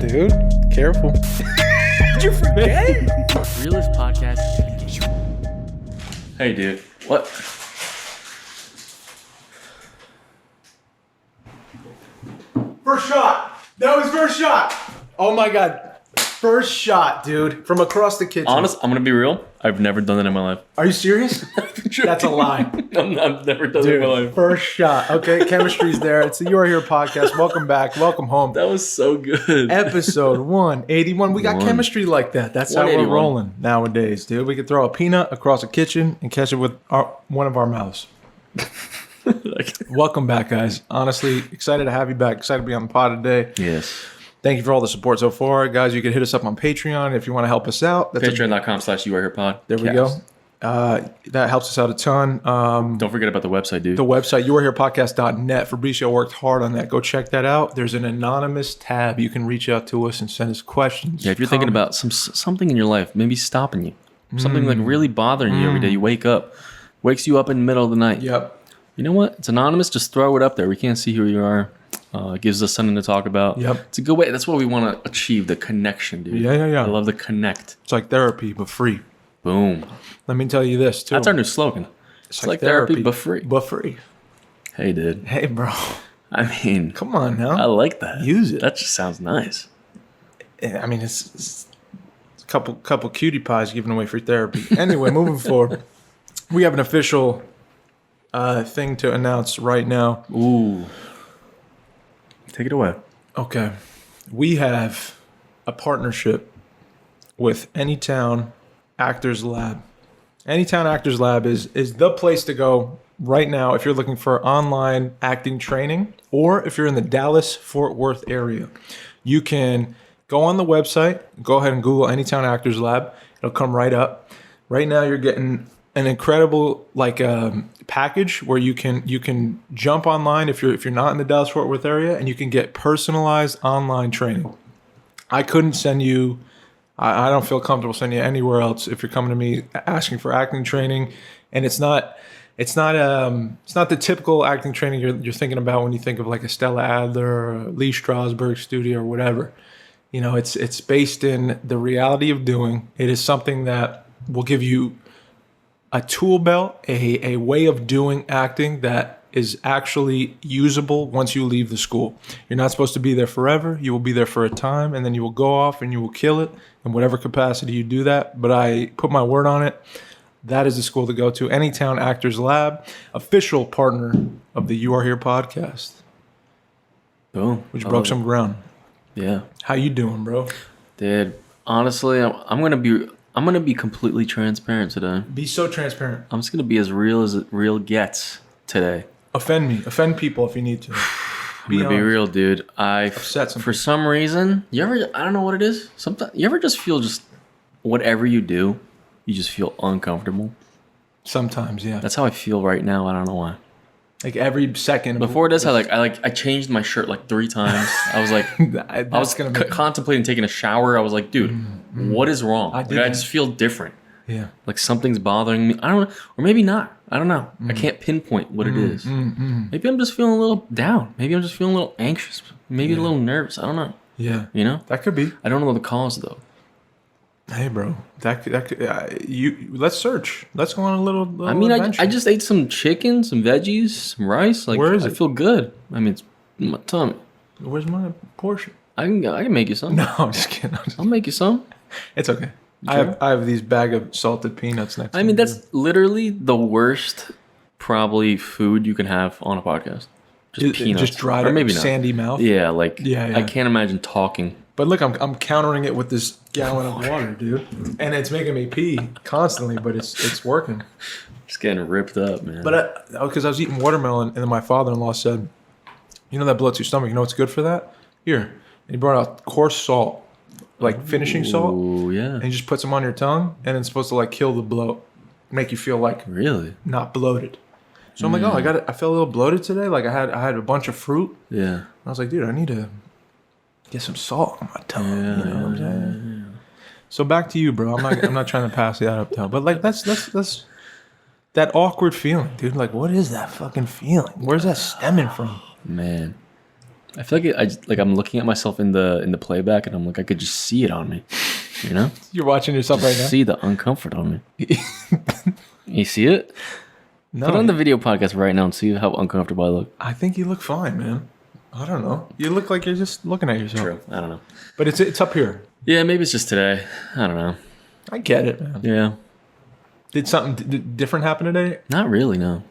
dude. Careful. Did you forget? Realist podcast. Hey, dude. What? First shot. That was first shot. Oh my God. First shot, dude. From across the kitchen. Honest, I'm gonna be real. I've never done that in my life. Are you serious? That's a lie. I've never done that in my life. First shot. Okay, chemistry's there. It's the You Are Here podcast. Welcome back. Welcome home. That was so good. Episode 181. We got chemistry like that. That's how we're rolling nowadays, dude. We could throw a peanut across a kitchen and catch it with one of our mouths. Welcome back, guys. Honestly, excited to have you back. Excited to be on the pod today. Yes. Thank you for all the support so far. Guys, you can hit us up on Patreon if you want to help us out. Patreon.com/YouAreHerePod. There we go. That helps us out a ton. Don't forget about the website, dude. The website, youareherepodcast.net. Fabricio worked hard on that. Go check that out. There's an anonymous tab. You can reach out to us and send us questions. Yeah, if you're thinking about something in your life, maybe stopping you. Something like really bothering you every day. You wakes you up in the middle of the night. Yep. You know what? It's anonymous. Just throw it up there. We can't see who you are. It gives us something to talk about. Yep. It's a good way. That's what we want to achieve, the connection, dude. Yeah. I love the connect. It's like therapy, but free. Boom. Let me tell you this, too. That's our new slogan. It's like therapy, but free. But free. Hey, dude. Hey, bro. I mean, come on now. I like that. Use it. That just sounds nice. I mean, it's a couple cutie pies giving away free therapy. Anyway, moving forward. We have an official thing to announce right now. Ooh. Take it away. Okay. We have a partnership with Anytown Actors Lab. Anytown Actors Lab is the place to go right now if you're looking for online acting training, or if you're in the Dallas-Fort Worth area. You can go on the website, go ahead and Google Anytown Actors Lab. It'll come right up. Right now you're getting an incredible package where you can jump online if you're not in the Dallas-Fort Worth area, and you can get personalized online training. I couldn't send you. I don't feel comfortable sending you anywhere else if you're coming to me asking for acting training, and it's not the typical acting training you're thinking about when you think of like a Stella Adler or Lee Strasberg studio or whatever. You know, it's based in the reality of doing. It is something that will give you a tool belt, a way of doing acting that is actually usable once you leave the school. You're not supposed to be there forever. You will be there for a time, and then you will go off and you will kill it in whatever capacity you do that. But I put my word on it. That is the school to go to. Anytown Actors Lab, official partner of the You Are Here podcast. Boom. Which broke some ground. Yeah. How you doing, bro? Dude, honestly, I'm gonna be completely transparent today. Be so transparent. I'm just gonna be as it real gets today. Offend me. Offend people if you need to. I'm gonna be real, dude. For some reason, I don't know what it is. Sometimes you ever just feel whatever you do, you just feel uncomfortable. Sometimes, yeah. That's how I feel right now. I don't know why. Like every second. Before this, I changed my shirt like 3 times. I was like, I was contemplating taking a shower. I was like, dude, what is wrong? I just feel different. Yeah. Like something's bothering me. I don't know. Or maybe not. I don't know. I can't pinpoint what it is. Maybe I'm just feeling a little down. Maybe I'm just feeling a little anxious. Maybe a little nervous. I don't know. Yeah. You know? That could be. I don't know the cause though. Hey, bro. That could let's search. Let's go on a little I mean, adventure. I just ate some chicken, some veggies, some rice. Like, where is it? I feel good. I mean, it's in my tummy. Where's my portion? I can make you some. No, I'm just kidding. I'll make you some. It's okay. Sure. I have these bag of salted peanuts next to me. I mean, that's literally the worst probably food you can have on a podcast. Just peanuts. Just dried or maybe up, sandy mouth. Yeah, yeah. I can't imagine talking. But look, I'm countering it with this gallon of water, dude. And it's making me pee constantly, but it's working. Just getting ripped up, man. But because I was eating watermelon, and then my father-in-law said, "You know that bloats your stomach. You know what's good for that? Here." And he brought out coarse salt. Like finishing salt. Oh, yeah. And you just put some on your tongue, and it's supposed to like kill the bloat, make you feel like really not bloated. So I'm like, I felt a little bloated today. Like I had a bunch of fruit. Yeah. And I was like, dude, I need to get some salt on my tongue. Yeah, you know what I'm saying? Yeah. So back to you, bro. I'm not trying to pass that up, though. But like that's that awkward feeling, dude. Like, what is that fucking feeling? Where's that stemming from? Man. I feel like I'm looking at myself in the playback, and I'm like, I could just see it on me. You know, You're watching yourself right now. see the uncomfort on me. You see it? No, Put on the video podcast right now and see how uncomfortable I look. I think you look fine, man. I don't know. You look like you're just looking at yourself. True. I don't know. But it's up here. Yeah, maybe it's just today. I don't know. I get it, man. Yeah. Did something different happen today? Not really. No.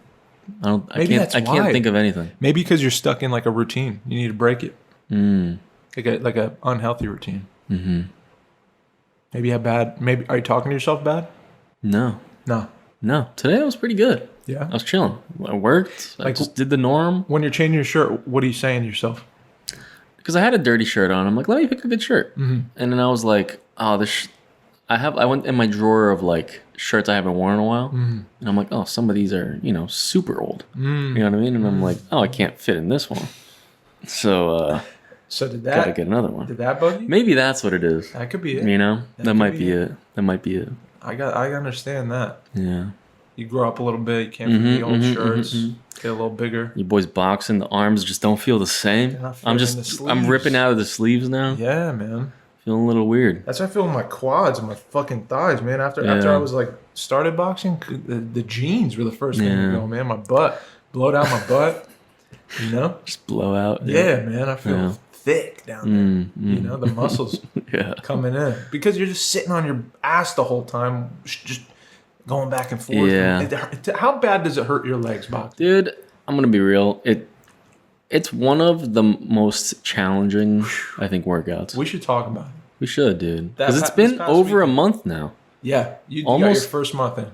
I Maybe can't. that's I can't why. think of anything. Maybe because you're stuck in like a routine. You need to break it. Mm. Like a unhealthy routine. Mm-hmm. Maybe you have bad. Maybe are you talking to yourself bad? No. No. No. Today I was pretty good. Yeah. I was chilling. I worked. I Like- just did the norm. When you're changing your shirt, what are you saying to yourself? Because I had a dirty shirt on. I'm like, let me pick a good shirt. Mm-hmm. And then I was like, oh, this. I went in my drawer of like shirts I haven't worn in a while, and I'm like, oh, some of these are super old. You know what I mean? And I'm like, oh, I can't fit in this one. So So did gotta that? get another one. Did that bug you? Maybe that's what it is. That could be it. You know, that could might be be it. That might be it. I understand that. Yeah. You grow up a little bit. You can't fit the old shirts. Get a little bigger. Your boys boxing. The arms just don't feel the same. not I'm feeling the just. I'm sleeves. ripping out of the sleeves now. Yeah, man. Feeling a little weird. That's how I feel in my quads and my fucking thighs, man. After I was like started boxing, the jeans were the first thing to go, man. My butt, blowed out my butt. You know? Just blow out. Yeah, man. I feel thick down there. You know, the muscles Yeah. coming in because you're just sitting on your ass the whole time, just going back and forth. Yeah. How bad does it hurt your legs, boxing? Dude, I'm gonna be real. It's one of the most challenging, I think, workouts. We should talk about it. We should, dude. That Because it's pa- been this past over a weekend. month now. Yeah, you got Almost- your first month in.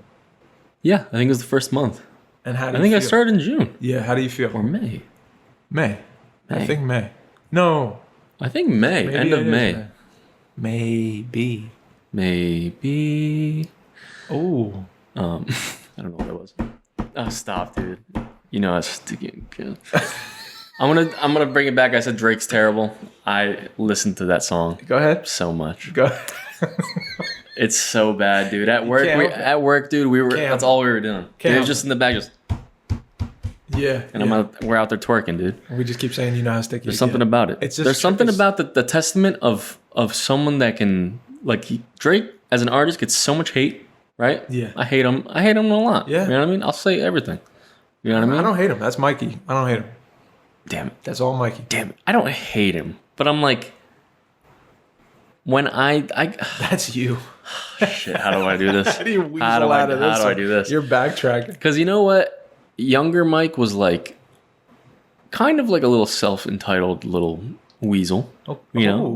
Yeah, I think it was the first month. And how do I you think feel? I started in June Yeah, how do you feel? or May. May. I May. think May. No. I think May, Maybe end it of is May. Maybe. Maybe. Oh. I don't know what that was. Oh, stop, dude. You know I was sticking. I'm gonna bring it back. I said Drake's terrible. I listened to that song Go ahead. so much. Go. It's so bad, dude. At work, can't help it. dude, we were. Can't That's help all we were doing. Can't It was help just in the back, just. Yeah. And we're out there twerking, dude. We just keep saying you know how sticky. There's something about it. It's just There's something it's- about the testament of someone that can Drake as an artist gets so much hate, right? Yeah. I hate him a lot. Yeah. You know what I mean? I'll say everything. You know what I mean? I don't hate him. That's Mikey. I don't hate him. Damn it. That's all Mikey. Damn it. I don't hate him, but I'm like, when I That's you. shit. How do I do this? How do you weasel How do I out of this? How do I do this? You're backtracking. Because you know what? Younger Mike was like, kind of like a little self-entitled little weasel. You know, Oh.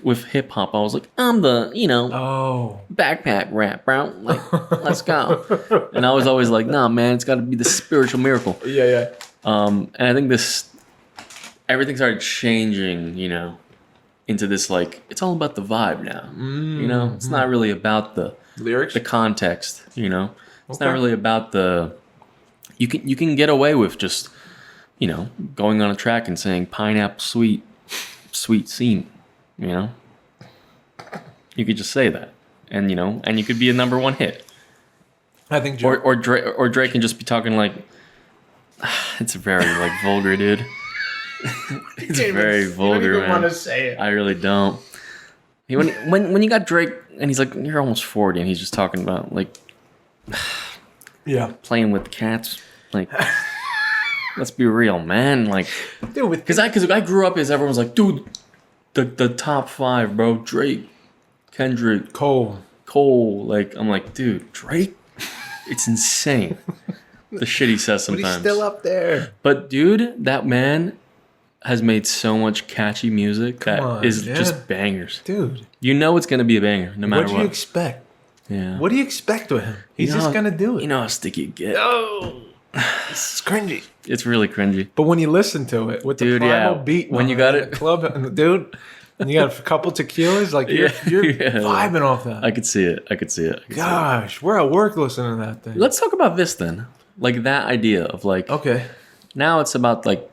with hip hop, I was like, I'm the Oh. backpack rap, bro. Like, let's go. And I was always like, nah, man, it's got to be the spiritual miracle. Yeah. And I think everything started changing, into this like, it's all about the vibe now. It's not really about the Lyrics. context. It's not Okay. really about you can get away with just going on a track and saying pineapple sweet scene. You could just say that, and you could be a number one hit. I think. Joe, Or Drake can just be talking like, it's very like vulgar, dude. It's very vulgar, You don't even man. want to say it. I really don't. When you got Drake and he's like, you're almost 40, and he's just talking about like Yeah. playing with cats, like. Let's be real, man. Like, Dude, with because I grew up as everyone was like, dude, the top 5, bro. Drake, Kendrick, Cole. Cole. Like, I'm like, dude, Drake. It's insane. The shit he says But sometimes. he's still up there. But dude, that man has made so much catchy music that on, is man. just bangers. Dude. You know it's gonna be a banger, no matter What do what. you expect? Yeah. What do you expect with him? He's You know just how- going to do it. You know how sticky it gets. Oh. It's cringy. It's really cringy. But when you listen to it with Dude, the primal yeah. beat, When you got it- club, dude, and you got a couple tequilas, like you're Yeah. vibing off that. I could see it. Gosh, we're at work listening to that thing. Let's talk about this then. Like that idea of like, Okay, now it's about like,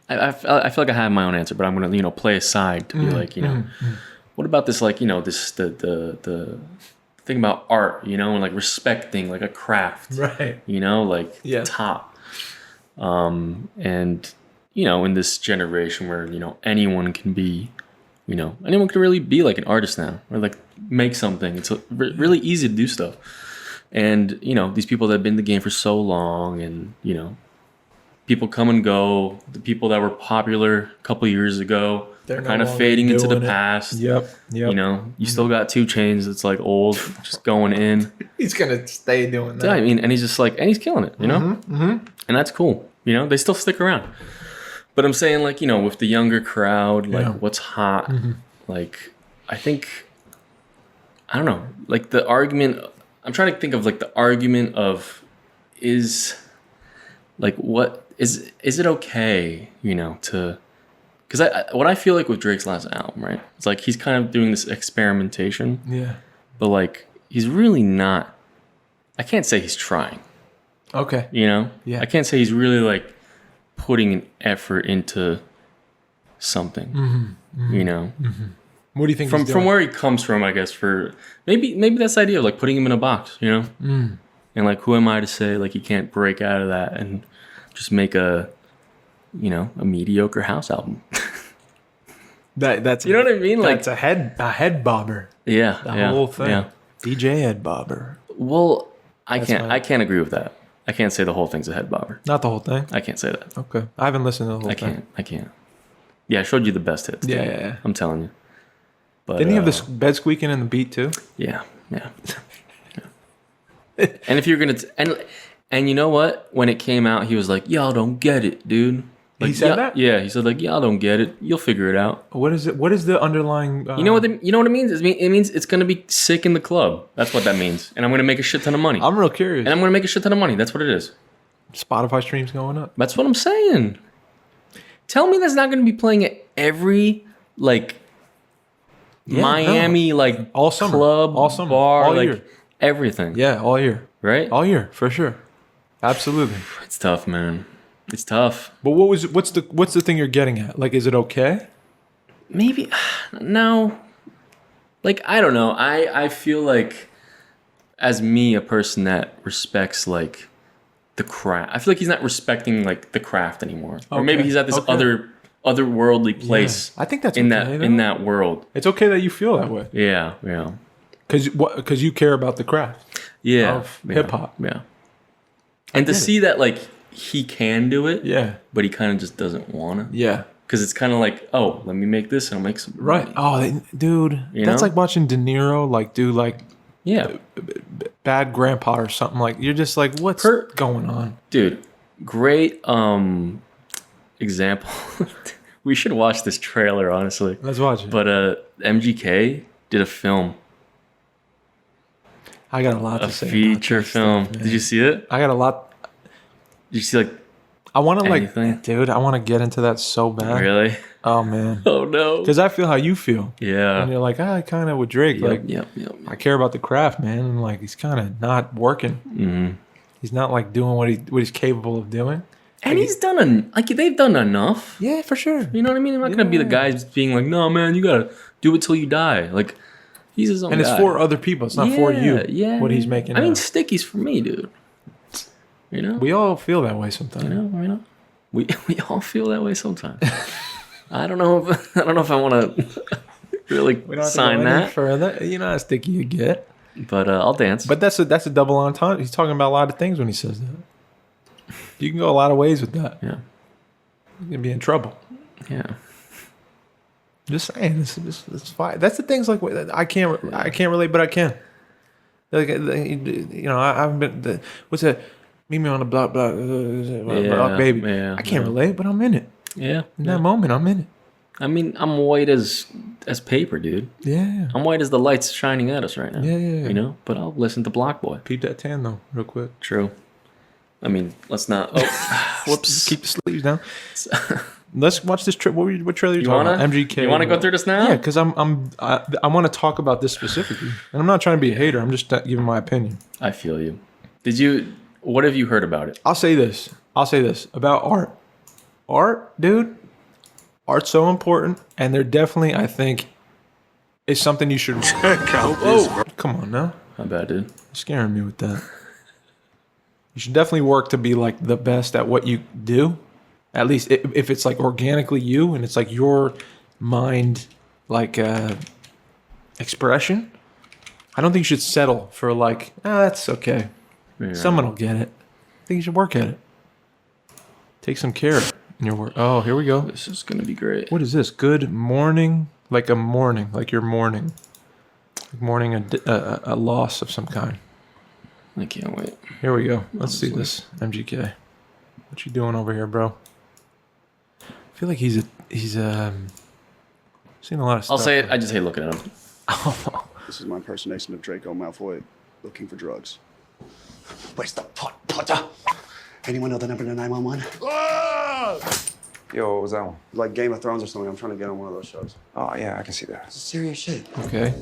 I feel like I have my own answer, but I'm gonna play aside to be like, what about this like this the thing about art, and like respecting like a craft, right. like Yeah. top, and in this generation where, anyone can be, anyone can really be like an artist now or like make something. It's really easy to do stuff. And, these people that have been in the game for so long and, people come and go. The people that were popular a couple years ago, they're kind of fading into the past. Yep. You still got 2 Chainz that's like old, just going in. He's going to stay doing that. Yeah, I mean, and he's just like, and he's killing it, And that's cool. They still stick around. But I'm saying, like, with the younger crowd, like, what's hot, like, I think, I don't know, like, the argument, I'm trying to think of, like, the argument of is, like, what, is it okay, to, because what I feel like with Drake's last album, right, it's like he's kind of doing this experimentation. Yeah. But, like, he's really not, I can't say he's trying. Okay. Yeah. I can't say he's really, like, putting an effort into something, What do you think from where he comes from? I guess for maybe that's the idea of like putting him in a box, and like who am I to say like he can't break out of that and just make a mediocre house album? That's you know what I mean? Like that's a head bobber. Yeah, the whole thing. Yeah. DJ head bobber. Well, I can't agree with that. I can't say the whole thing's a head bobber. Not the whole thing. I can't say that. Okay, I haven't listened to the whole thing. I can't. Yeah, I showed you the best hits. Yeah. I'm telling you. But, didn't he have this bed squeaking in the beat too? Yeah. And if you're gonna and you know what? When it came out, he was like, "Y'all don't get it, dude." Like, he said that? Yeah, he said like, "Y'all don't get it. You'll figure it out." What is it? What is the underlying? You know what it means? It means it's gonna be sick in the club. That's what that means. And I'm gonna make a shit ton of money. I'm real curious. And I'm gonna make a shit ton of money. That's what it is. Spotify streams going up. That's what I'm saying. Tell me that's not gonna be playing at every like Miami like all summer, club, all summer, bar, all like year. Everything. Yeah, all year. Right? All year, for sure. Absolutely. It's tough, man. It's tough. But what's the thing you're getting at? Like, is it okay? Maybe no. Like, I don't know. I feel like as me, a person that respects like the craft, I feel like he's not respecting like the craft anymore. Or maybe he's at this otherworldly place. I think that's in okay, in that world. It's okay that you feel that way. Yeah. Because you care about the craft. Yeah. Of hip hop. Yeah. And to see that like he can do it. Yeah. But he kind of just doesn't want to. Yeah. Because it's kind of like, oh, let me make this and I'll make some money. Oh, dude. That's like watching De Niro like do like Bad Grandpa or something. Like, you're just like, what's going on? Dude, great example. We should watch this trailer, honestly. Let's watch it. But MGK did a film. I got a lot to say. A feature film. Did you see it? I got a lot. Did you see like I want to anything? Dude, I want to get into that so bad. Really? Oh, man. Oh, no. Because I feel how you feel. Yeah. And you're like, I kind of with Drake. Yep. I care about the craft, man. And like, he's kind of not working. Mm-hmm. He's not like doing what he's capable of doing. And he's done they've done enough. Yeah, for sure. You know what I mean? I'm not gonna be the guy just being like, no, man, you gotta do it till you die. Like, he's his own and guy. it's for other people. It's not for you. Yeah. What he's making. I mean, Sticky's for me, dude. We all feel that way sometimes. We all feel that way sometimes. I don't know if I want to really sign that. Further, you know how sticky you get. But I'll dance. But that's a double entendre. He's talking about a lot of things when he says that. You can go a lot of ways with that. Yeah. You're gonna be in trouble. Yeah. Just saying, it's fine. That's the things like I can't relate, but I can. Like, I've been what's that? Meet me on the block, baby. Yeah, I can't relate, but I'm in it. Yeah. In that moment, I'm in it. I mean, I'm white as paper, dude. Yeah. I'm white as the lights shining at us right now. Yeah. But I'll listen to Block Boy. Peep that tan though, real quick. True. I mean, let's not. Oh, whoops. Keep the sleeves down. Let's watch this trip. What trailer are you talking about? MGK. You want to go through this now? Yeah, because I want to talk about this specifically, and I'm not trying to be a hater. I'm just giving my opinion. I feel you. What have you heard about it? I'll say this about art. Art, dude. Art's so important, and there definitely, I think, is something you should check out. Oh, come on now. My bad, dude. You're scaring me with that. You should definitely work to be like the best at what you do, At least if it's like organically you and it's like your mind, like expression. I don't think you should settle for like, that's okay. Yeah. Someone will get it. I think you should work at it. Take some care in your work. Oh, here we go. This is gonna be great. What is this? Good morning, like a mourning, like you're mourning, like mourning a loss of some kind. I can't wait. Here we go. Let's see this. MGK, what you doing over here, bro? I feel like he's seen a lot of stuff. I'll say it. I just hate looking at him. This is my impersonation of Draco Malfoy looking for drugs. Where's the Potter? Anyone know the number to 911? Yo, what was that one? Like Game of Thrones or something. I'm trying to get on one of those shows. Oh, yeah, I can see that. This is serious shit. Okay.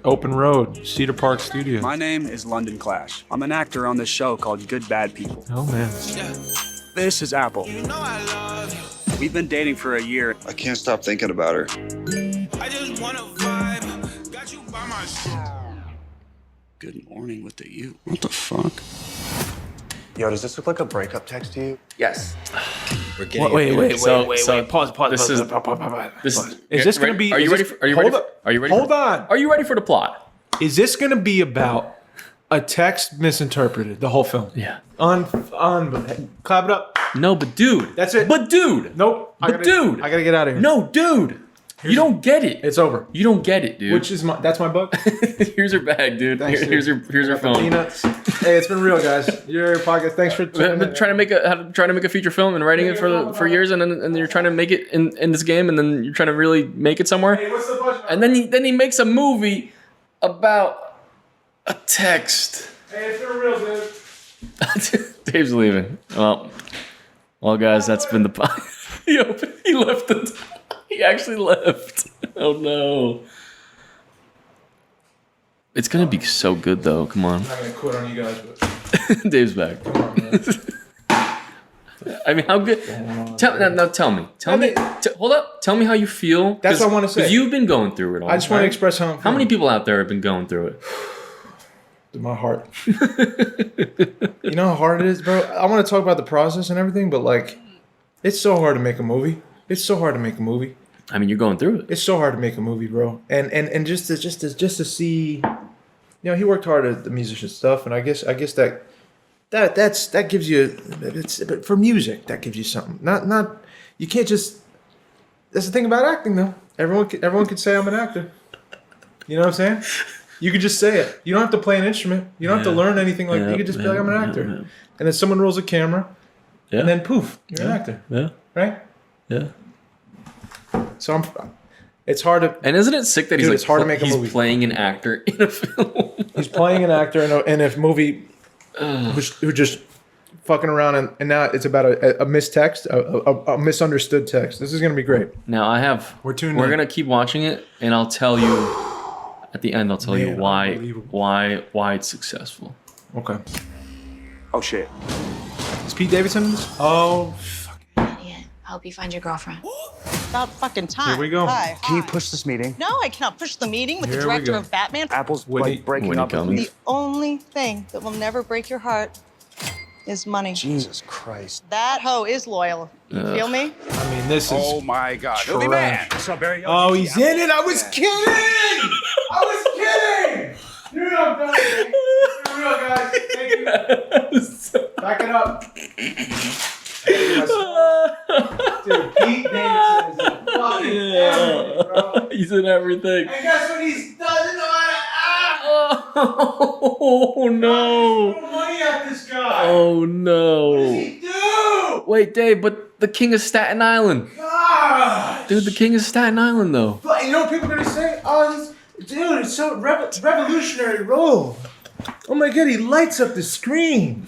Open Road, Cedar Park Studio. My name is London Clash. I'm an actor on this show called Good Bad People. Oh man. This is Apple. We've been dating for a year. I can't stop thinking about her. I just wanna vibe. Got you by my side. Good morning with the you. What the fuck? Yo, does this look like a breakup text to you? Yes. Wait. Pause. This is. Is this going to be? Are you ready? Are you ready? Hold on. Are you ready for the plot? Is this going to be about a text misinterpreted the whole film? Yeah. On. Clap it up. No, but dude. That's it. But dude. Nope. But dude. I gotta get out of here. No, dude. You don't get it. It's over. You don't get it, dude. Which is that's my book. Here's her bag, dude. Thanks, dude. Here's her phone. Peanuts. Hey, it's been real, guys. Your podcast. Thanks for I've been trying to make a feature film and writing it for years, and you're trying to make it in this game, and then you're trying to really make it somewhere. Hey, what's the budget? And then he makes a movie about a text. Hey, it's been real, dude. Dave's leaving. Well, guys, that's been the podcast. He left it. He actually left. Oh no. It's gonna be so good though. Come on. I'm not gonna quit on you guys, but Dave's back. come on, man. I mean, how good? Tell me. Hold up. Tell me how you feel. That's what I wanna say. Because you've been going through it all. I just want to right? express how I'm How feeling. many people out there have been going through it? My heart. You know how hard it is, bro? I want to talk about the process and everything, but like, it's so hard to make a movie. It's so hard to make a movie. I mean, you're going through it. It's so hard to make a movie, bro. And just to see, he worked hard at the musician stuff, and I guess that gives you, but for music that gives you something. Not you can't just. That's the thing about acting, though. Everyone could say I'm an actor. You know what I'm saying? You could just say it. You don't have to play an instrument. You don't have to learn anything like that. You could just be like, I'm an actor. Yeah. And then someone rolls a camera, and then poof, you're an actor. Yeah. Right? Yeah. So it's hard to. And isn't it sick that Dude, it's hard to make a he's movie. playing an actor in a film? He's playing an actor in a movie who just fucking around, and now it's about a mistext, a misunderstood text. This is gonna be great. Now We're tuned in. We're gonna keep watching it, and I'll tell you at the end. I'll tell you Man, why unbelievable. why it's successful. Okay. Oh shit. Is Pete Davidson in this? Oh, Idiot. I hope you find your girlfriend. About fucking time. Here we go. Hi. Can you push this meeting? No, I cannot push the meeting with Here the we director go. of Batman. Apple's Whitney- like breaking Whitney up with Cummings. me. The only thing that will never break your heart is money. Jesus Christ. That hoe is loyal. You feel me? I mean, this is. Oh my god. trash. What's up, Barry? Oh, he's in it. I was kidding. Dude, I'm done. It's been real, guys. Thank you. Back it up. Dude, Pete Davidson is a fucking everything, bro. He's in everything. And guess what he doesn't know how to act? Oh no! Throw money at this guy. Oh no! What does he do? Wait, Dave, but the King of Staten Island, God. dude. The King of Staten Island, though. But you know what people are gonna say? Oh, dude, it's so revolutionary role. Oh my god, he lights up the screen.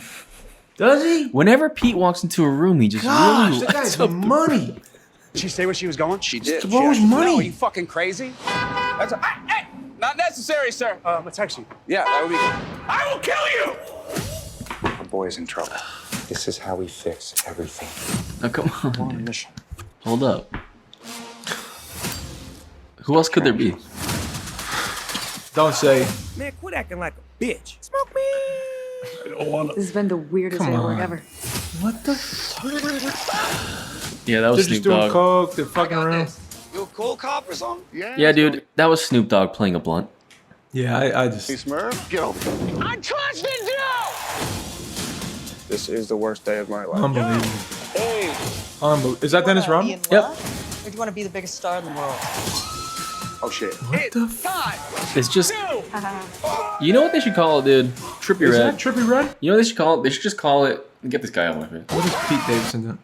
Does he? Whenever Pete walks into a room, he just Gosh, really that lights guy's up. money. Did she say where she was going? She did. Throws No, are money. you fucking crazy? That's hey, not necessary, sir. I'm gonna text you. Yeah, that would be good. I will kill you! Our boy's in trouble. This is how we fix everything. Oh, come On a on, dude. mission. Hold up. Who else could there be? Don't say. Man, quit acting like a bitch. Smoke me. This has been the weirdest Come day of work on. ever. What the fuck? Yeah, that was They're Snoop just doing Dogg. coke. They're fucking around. You a cool cop or something? Yeah, dude, that was Snoop Dogg playing a blunt. Yeah, I just. Smurf, get over here. I trusted you! This is the worst day of my life. Unbelievable. Hey, Unbelievable. Is that Dennis Wanna be Rodman? in love? Or do you want to be the biggest star in the world? Oh shit. What the fuck? It's just, you know what they should call it, dude? Trippy Is Red. that Trippy Red? You know what they should call it? They should just call it. Get this guy out of my face. What is Pete Davidson doing?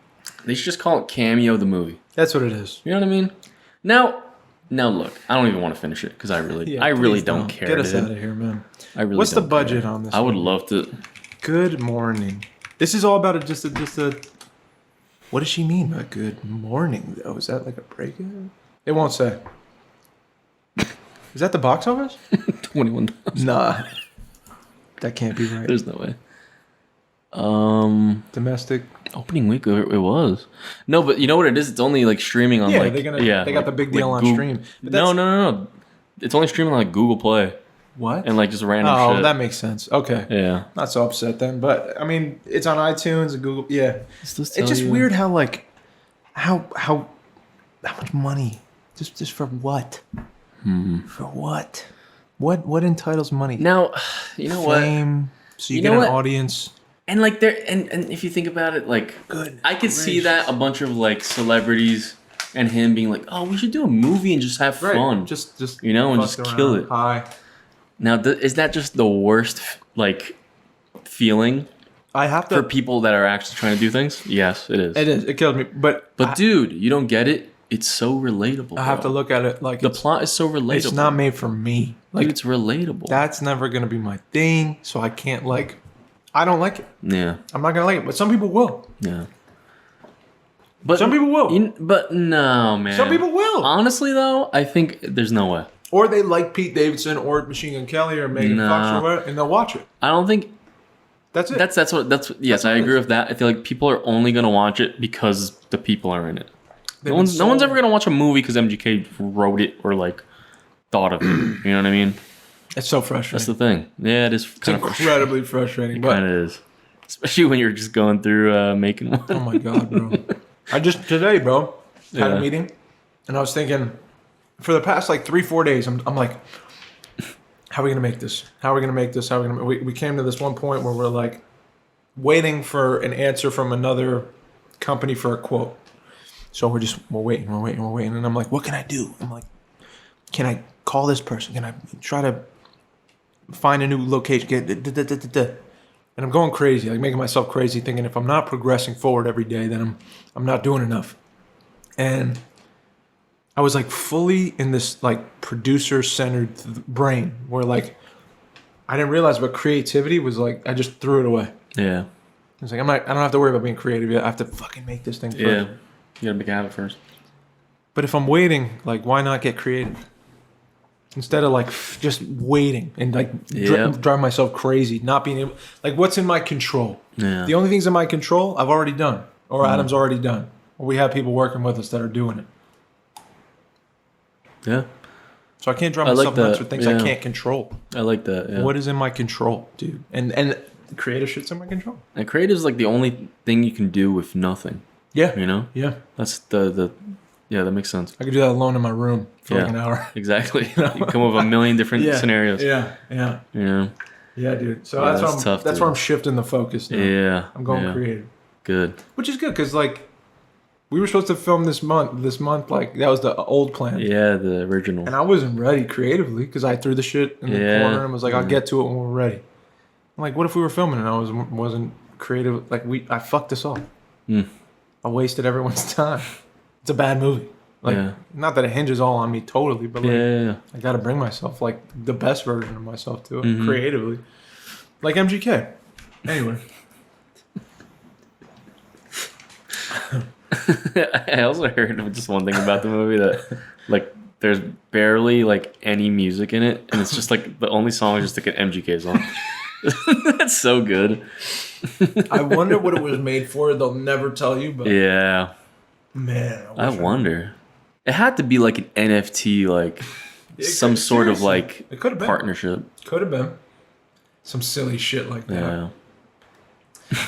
They should just call it Cameo the movie. That's what it is. You know what I mean? Now look, I don't even want to finish it because I really Please don't care. Get us dude. out of here, man. I really. What's the don't budget care. on this? I would one? love to. Good morning. This is all about just a. What does she mean by good morning though? Is that like a break-up? It won't say. Is that the box office? $21. Nah. That can't be right. There's no way. Domestic. Opening week it was. No, but you know what it is? It's only like streaming on Yeah, like they got like- the big deal like on Google- stream. But No, that's- no. It's only streaming on like Google Play What? and like just random Oh, shit. that makes sense. Okay. Yeah. Not so upset then, but I mean, it's on iTunes and Google. Yeah. It's just It's just tell you- weird how like how much money just for what? For what? What entitles money? Now, you know what? Fame. So you, You get know an what? audience. And like there, and if you think about it, like Good I could see gracious. that a bunch of like celebrities and him being like, oh, we should do a movie and just have fun, Just you know, and fuck just kill around. it. Hi. Now, is that just the worst like feeling I have to. for people that are actually trying to do things? Yes, it is. It is. It kills me. But Dude, you don't get it. It's so relatable. I have to bro. look at it like The it's, plot is so relatable. it's not made for me. Like Dude, it's relatable. that's never gonna be my thing. So I can't like. I don't like it. Yeah, I'm not gonna like it. But some people will. yeah. But Some people will. But no, man. Some people will. Honestly, though, I think there's no way. Or they like Pete Davidson or Machine Gun Kelly or Megan Fox Nah. or whatever, and they'll watch it. I don't think That's it. that's yes, I agree with that. I feel like people are only gonna watch it because the people are in it. They've No one's been sold. ever gonna watch a movie because MGK wrote it or like thought of it. You know what I mean? It's so That's frustrating. the thing. Yeah, it is It's kind of incredibly frustrating. Kind But of is, especially when you're just going through making one. oh my god, bro! I just today, bro, had Yeah. a meeting, and I was thinking, for the past like 3-4 days, I'm like, how are we gonna make this? How are we gonna make this? How are we gonna? We came to this one point where we're like waiting for an answer from another company for a quote. So we're waiting, and I'm like, what can I do? I'm like, can I call this person? Can I try to find a new location? And I'm going crazy, like making myself crazy, thinking if I'm not progressing forward every day, then I'm not doing enough. And I was like fully in this like producer-centered brain where like I didn't realize what creativity was like. I just threw it away. Yeah, It's like I don't have to worry about being creative yet. I have to fucking make this thing first. yeah. You gotta make it happen first. But if I'm waiting, like why not get creative? Instead of like just waiting and like Yeah. drive myself crazy, not being able like what's in my control. Yeah. The only things in my control I've already done, or Adam's already done, or we have people working with us that are doing it. Yeah, So I can't drive I like myself nuts that, with things I yeah. can't control. I like that. Yeah. What is in my control, dude? And creative shit's in my control. And creative is like the only thing you can do with nothing. Yeah. You know, Yeah. that's the yeah, that makes sense. I could do that alone in my room for like Yeah. an hour. Exactly. You come up with a million different scenarios. Yeah. Yeah. You know. Yeah, dude. So Yeah, that's that's why tough, that's dude. where I'm shifting the focus now. Yeah. I'm going yeah. creative. Good. Which is good because like we were supposed to film this month like that was the old plan. Yeah, the original. And I wasn't ready creatively because I threw the shit in the Yeah. corner and was like, I'll get to it when we're ready. I'm like, what if we were filming and I wasn't creative? Like I fucked this up. Mm. I wasted everyone's time. It's a bad movie. Like Yeah. not that it hinges all on me totally, but like Yeah. I gotta bring myself like the best version of myself to it Mm-hmm. creatively. Like MGK. Anyway. I also heard just one thing about the movie that like there's barely like any music in it, and it's just like the only song is just like an MGK song. That's so good. I wonder what it was made for. They'll never tell you, but Yeah, man, I wonder. It had to be like an NFT, like some sort of like It could have been. partnership. Could have been some silly shit like that. Yeah.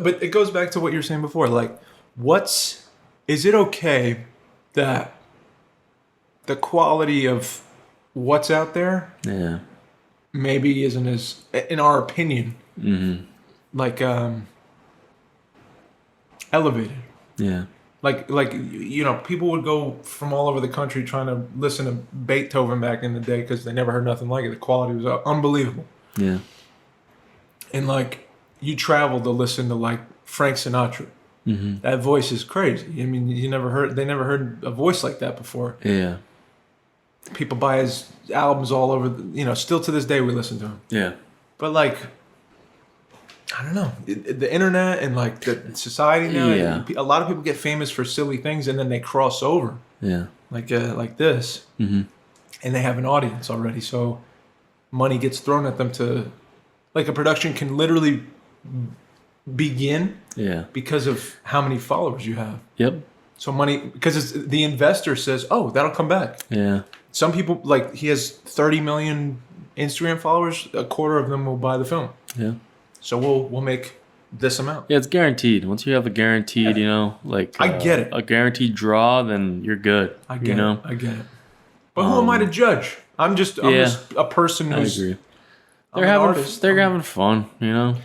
But it goes back to what you were saying before. Like, is it okay that the quality of what's out there Yeah. maybe isn't as, in our opinion, like elevated? Yeah. Like people would go from all over the country trying to listen to Beethoven back in the day because they never heard nothing like it. The quality was unbelievable. Yeah. And like you travel to listen to like Frank Sinatra. That voice is crazy. I mean, they never heard a voice like that before. Yeah. People buy his albums all over, still to this day we listen to him. Yeah. But like, I don't know, the internet and like the society now, Yeah. a lot of people get famous for silly things and then they cross over. Yeah. Like this, and they have an audience already. So money gets thrown at them to, like, a production can literally begin Yeah. because of how many followers you have. Yep. So money, because the investor says, oh, that'll come back. Yeah. Some people, like, he has 30 million Instagram followers. A quarter of them will buy the film. Yeah. So we'll make this amount. Yeah, it's guaranteed. Once you have a guaranteed, like I get it. a guaranteed draw, then you're good. I get you know? it. I get it. But who am I to judge? I'm just a person I who's. agree. I'm They're an having artist. they're having fun, you know.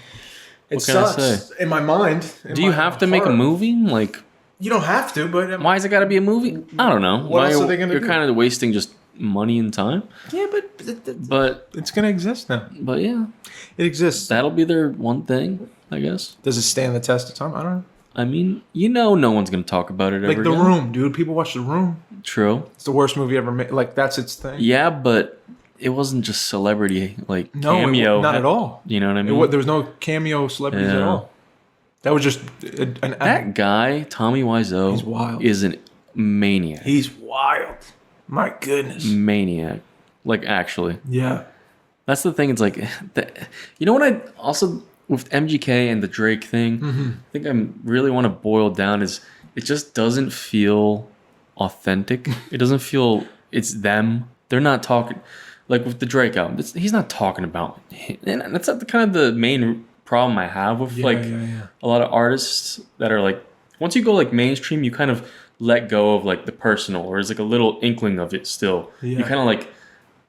It what can I sucks say? in my mind. Do you have to make a heart. movie? Like, You don't have to, but why is it got to be a movie? I don't know. What else are they gonna You're do? kind of wasting just money and time. Yeah, But it's gonna exist now. but yeah, It exists. that'll be their one thing, I guess. Does it stand the test of time? I don't know. I mean, no one's gonna talk about it Like ever The again. Room, dude. People watch The Room. True. It's the worst movie ever made. Like, that's its thing. Yeah, but it wasn't just celebrity like No, cameo. not at all. You know what I mean? There was no cameo celebrities at Yeah. all. That was just That guy, Tommy Wiseau, He's wild. is a maniac. He's wild. My goodness. Maniac. Like, actually. Yeah. That's the thing. It's like, you know what I also, with MGK and the Drake thing, I think I really want to boil down is it just doesn't feel authentic. It doesn't feel it's them. They're not talking, like with the Drake album, he's not talking about him. And that's not kind of the main problem I have with a lot of artists that are like, once you go like mainstream, you kind of let go of like the personal, or there's like a little inkling of it still. You kind of like,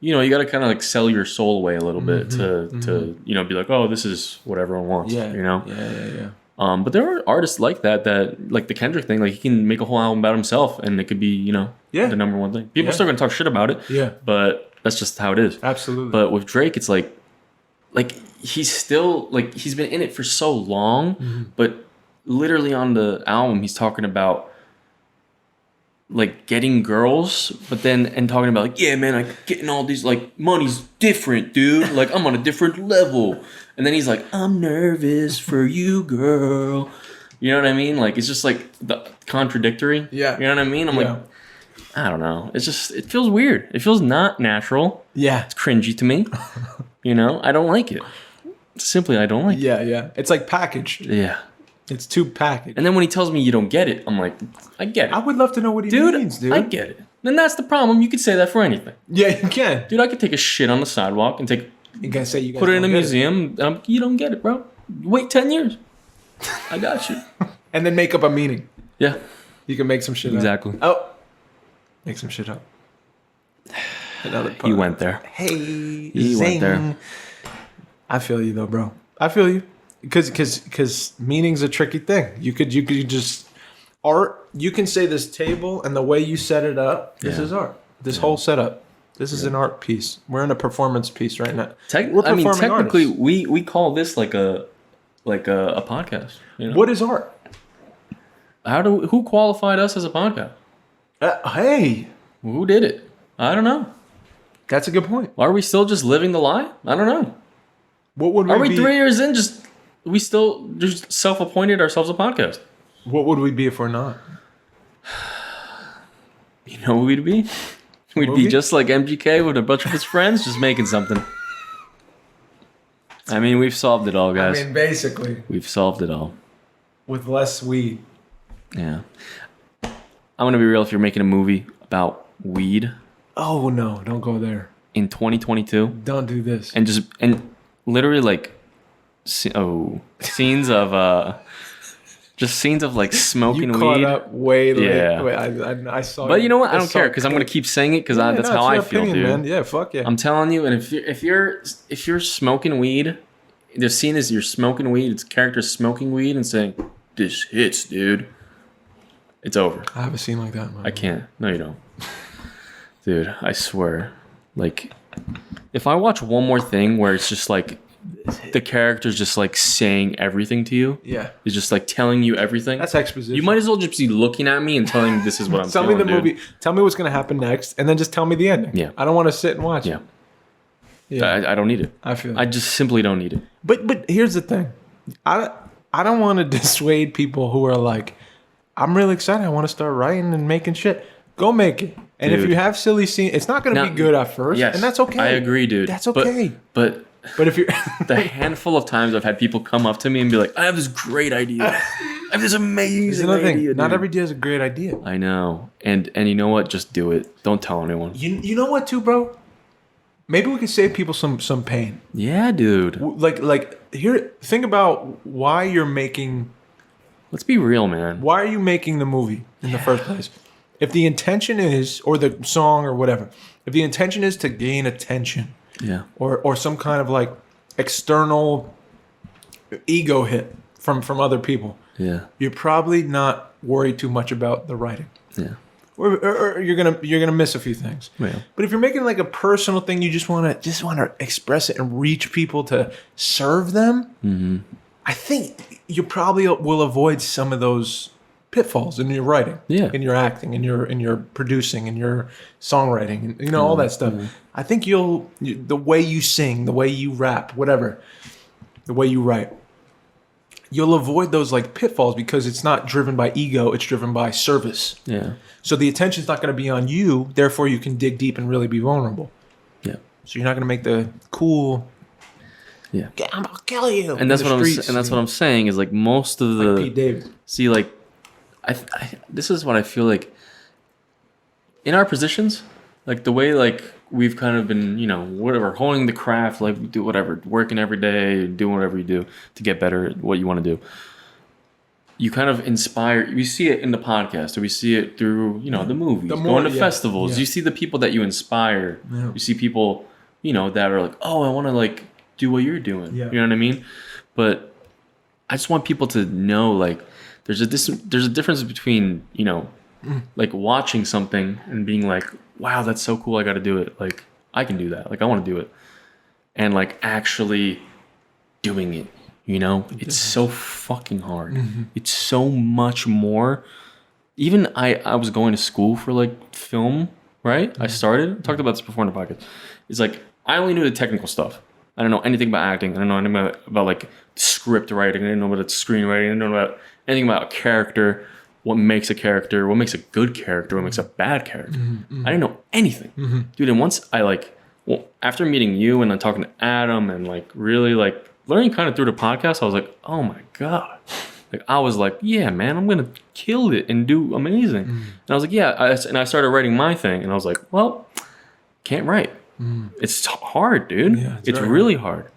you got to kind of like sell your soul away a little bit to be like, oh, this is what everyone wants. Yeah. But there are artists like that like the Kendrick thing, like he can make a whole album about himself and it could be, the number one thing. People are still gonna talk shit about it. Yeah. But that's just how it is. Absolutely. But with Drake, it's like he's still like, he's been in it for so long, but literally on the album he's talking about like getting girls, but then and talking about like, yeah, man, like getting all these, like, money's different, dude. Like, I'm on a different level. And then he's like, I'm nervous for you, girl. You know what I mean? Like, it's just like the contradictory. Yeah. You know what I mean? I'm like, I don't know. It's just, it feels weird. It feels not natural. Yeah. It's cringy to me. I don't like it. Simply, I don't like it. Yeah. It's like packaged. Yeah. It's too packaged. And then when he tells me you don't get it, I'm like, I get it. I would love to know what he means, dude. I get it. Then that's the problem. You could say that for anything. Yeah, you can. Dude, I could take a shit on the sidewalk and You can say you guys put it in a don't get museum. And you don't get it, bro. Wait 10 years. I got you. And then make up a meaning. Yeah. You can make some shit Exactly. up. Oh. Make some shit up. Another He went there. Hey. He went there. I feel you though, bro. I feel you. Because meaning's a tricky thing. You could just art. You can say this table and the way you set it up. This is art. This whole setup. This is an art piece. We're in a performance piece right now. Technically, we call this like a podcast. What is art? Who qualified us as a podcast? Hey, Who did it? I don't know. that's a good point. Are we still just living the lie? I don't know. What would Are we be? 3 years in? We still just self-appointed ourselves a podcast. What would we be if we're not? You know what we'd be? We'd Movie? be just like MGK with a bunch of his friends, just making something. I mean, we've solved it all, guys. Basically, We've solved it all. with less weed. Yeah. I'm gonna be real. If you're making a movie about weed Oh no! Don't go there. in 2022, Don't do this. and literally like scenes of just scenes of like smoking You caught weed. up way late. Yeah. Wait, I saw. But you know what? I don't saw care because I'm gonna keep saying it because Yeah, that's no, how it's I your feel, opinion, dude. man. Yeah, fuck yeah. I'm telling you, and if you're smoking weed, the scene is you're smoking weed. It's characters smoking weed and saying, "This hits, dude." It's over. I have a scene like that. I can't. No, you don't, dude. I swear. Like, if I watch one more thing where it's just like the character's just like saying everything to you, Yeah, it's just like telling you everything. that's exposition. You might as well just be looking at me and telling me this is what I'm tell feeling, me the dude. movie. Tell me what's gonna happen next, and then just tell me the ending. Yeah. I don't want to sit and watch. Yeah. it. Yeah, I don't need it. I feel. I just simply don't need it. But here's the thing, I don't want to dissuade people who are like, I'm really excited. I want to start writing and making shit. Go make it. And if Dude. you have silly scenes, it's not going to Now- be good at first, Yes, and that's okay. I agree, dude. That's okay. But But if you're the handful of times I've had people come up to me and be like, "I have this great idea. I have this There's amazing another thing. idea." Not dude." every idea is a great idea. I know, and you know what? Just do it. Don't tell anyone. You know what, too, bro? Maybe we could save people some pain. Yeah, dude. Like here, think about why you're making. Let's be real, man. Why are you making the movie in the first place? If the intention is, or the song or whatever, if the intention is to gain attention, Yeah. or some kind of like external ego hit from other people, Yeah. you're probably not worried too much about the writing, Yeah. or you're gonna miss a few things. Yeah. But if you're making like a personal thing, you just want to express it and reach people to serve them. Mm-hmm. I think you probably will avoid some of those pitfalls in your writing, Yeah. in your acting, in your producing, in your songwriting, and all that stuff. I think the way you sing, the way you rap, whatever, the way you write, you'll avoid those like pitfalls because it's not driven by ego, it's driven by service. Yeah. So the attention's not going to be on you, therefore you can dig deep and really be vulnerable. Yeah. So you're not going to make the cool, Yeah. I'm gonna kill you. And that's what I'm saying is like most of the Pete Davidson. see like I this is what I feel like in our positions, like the way like we've kind of been, whatever, honing the craft, like we do whatever, working every day, doing whatever you do to get better at what you want to do. You kind of inspire. We see it in the podcast, or we see it through, the movies, going to festivals. yeah. You see the people that you inspire. Yeah. You see people, that are like, oh, I want to like do what you're doing. Yeah. You know what I mean? But I just want people to know, like, there's a difference between, like watching something and being like, wow, that's so cool. I got to do it. Like, I can do that. Like, I want to do it. And like actually doing it, it's so fucking hard. Mm-hmm. It's so much more. Even I was going to school for like film, right? I talked about this before in the podcast. It's like, I only knew the technical stuff. I don't know anything about acting. I don't know anything about like script writing. I didn't know about screenwriting. I didn't know about anything about a character, what makes a character, what makes a good character, what makes a bad character. I didn't know anything. Dude, and once after meeting you and then talking to Adam and like really like learning kind of through the podcast, I was like, oh my God. Like I was like, yeah, man, I'm going to kill it and do amazing. And I was like, yeah. And I started writing my thing and I was like, well, can't write. It's hard, dude. Yeah, it's very really hard.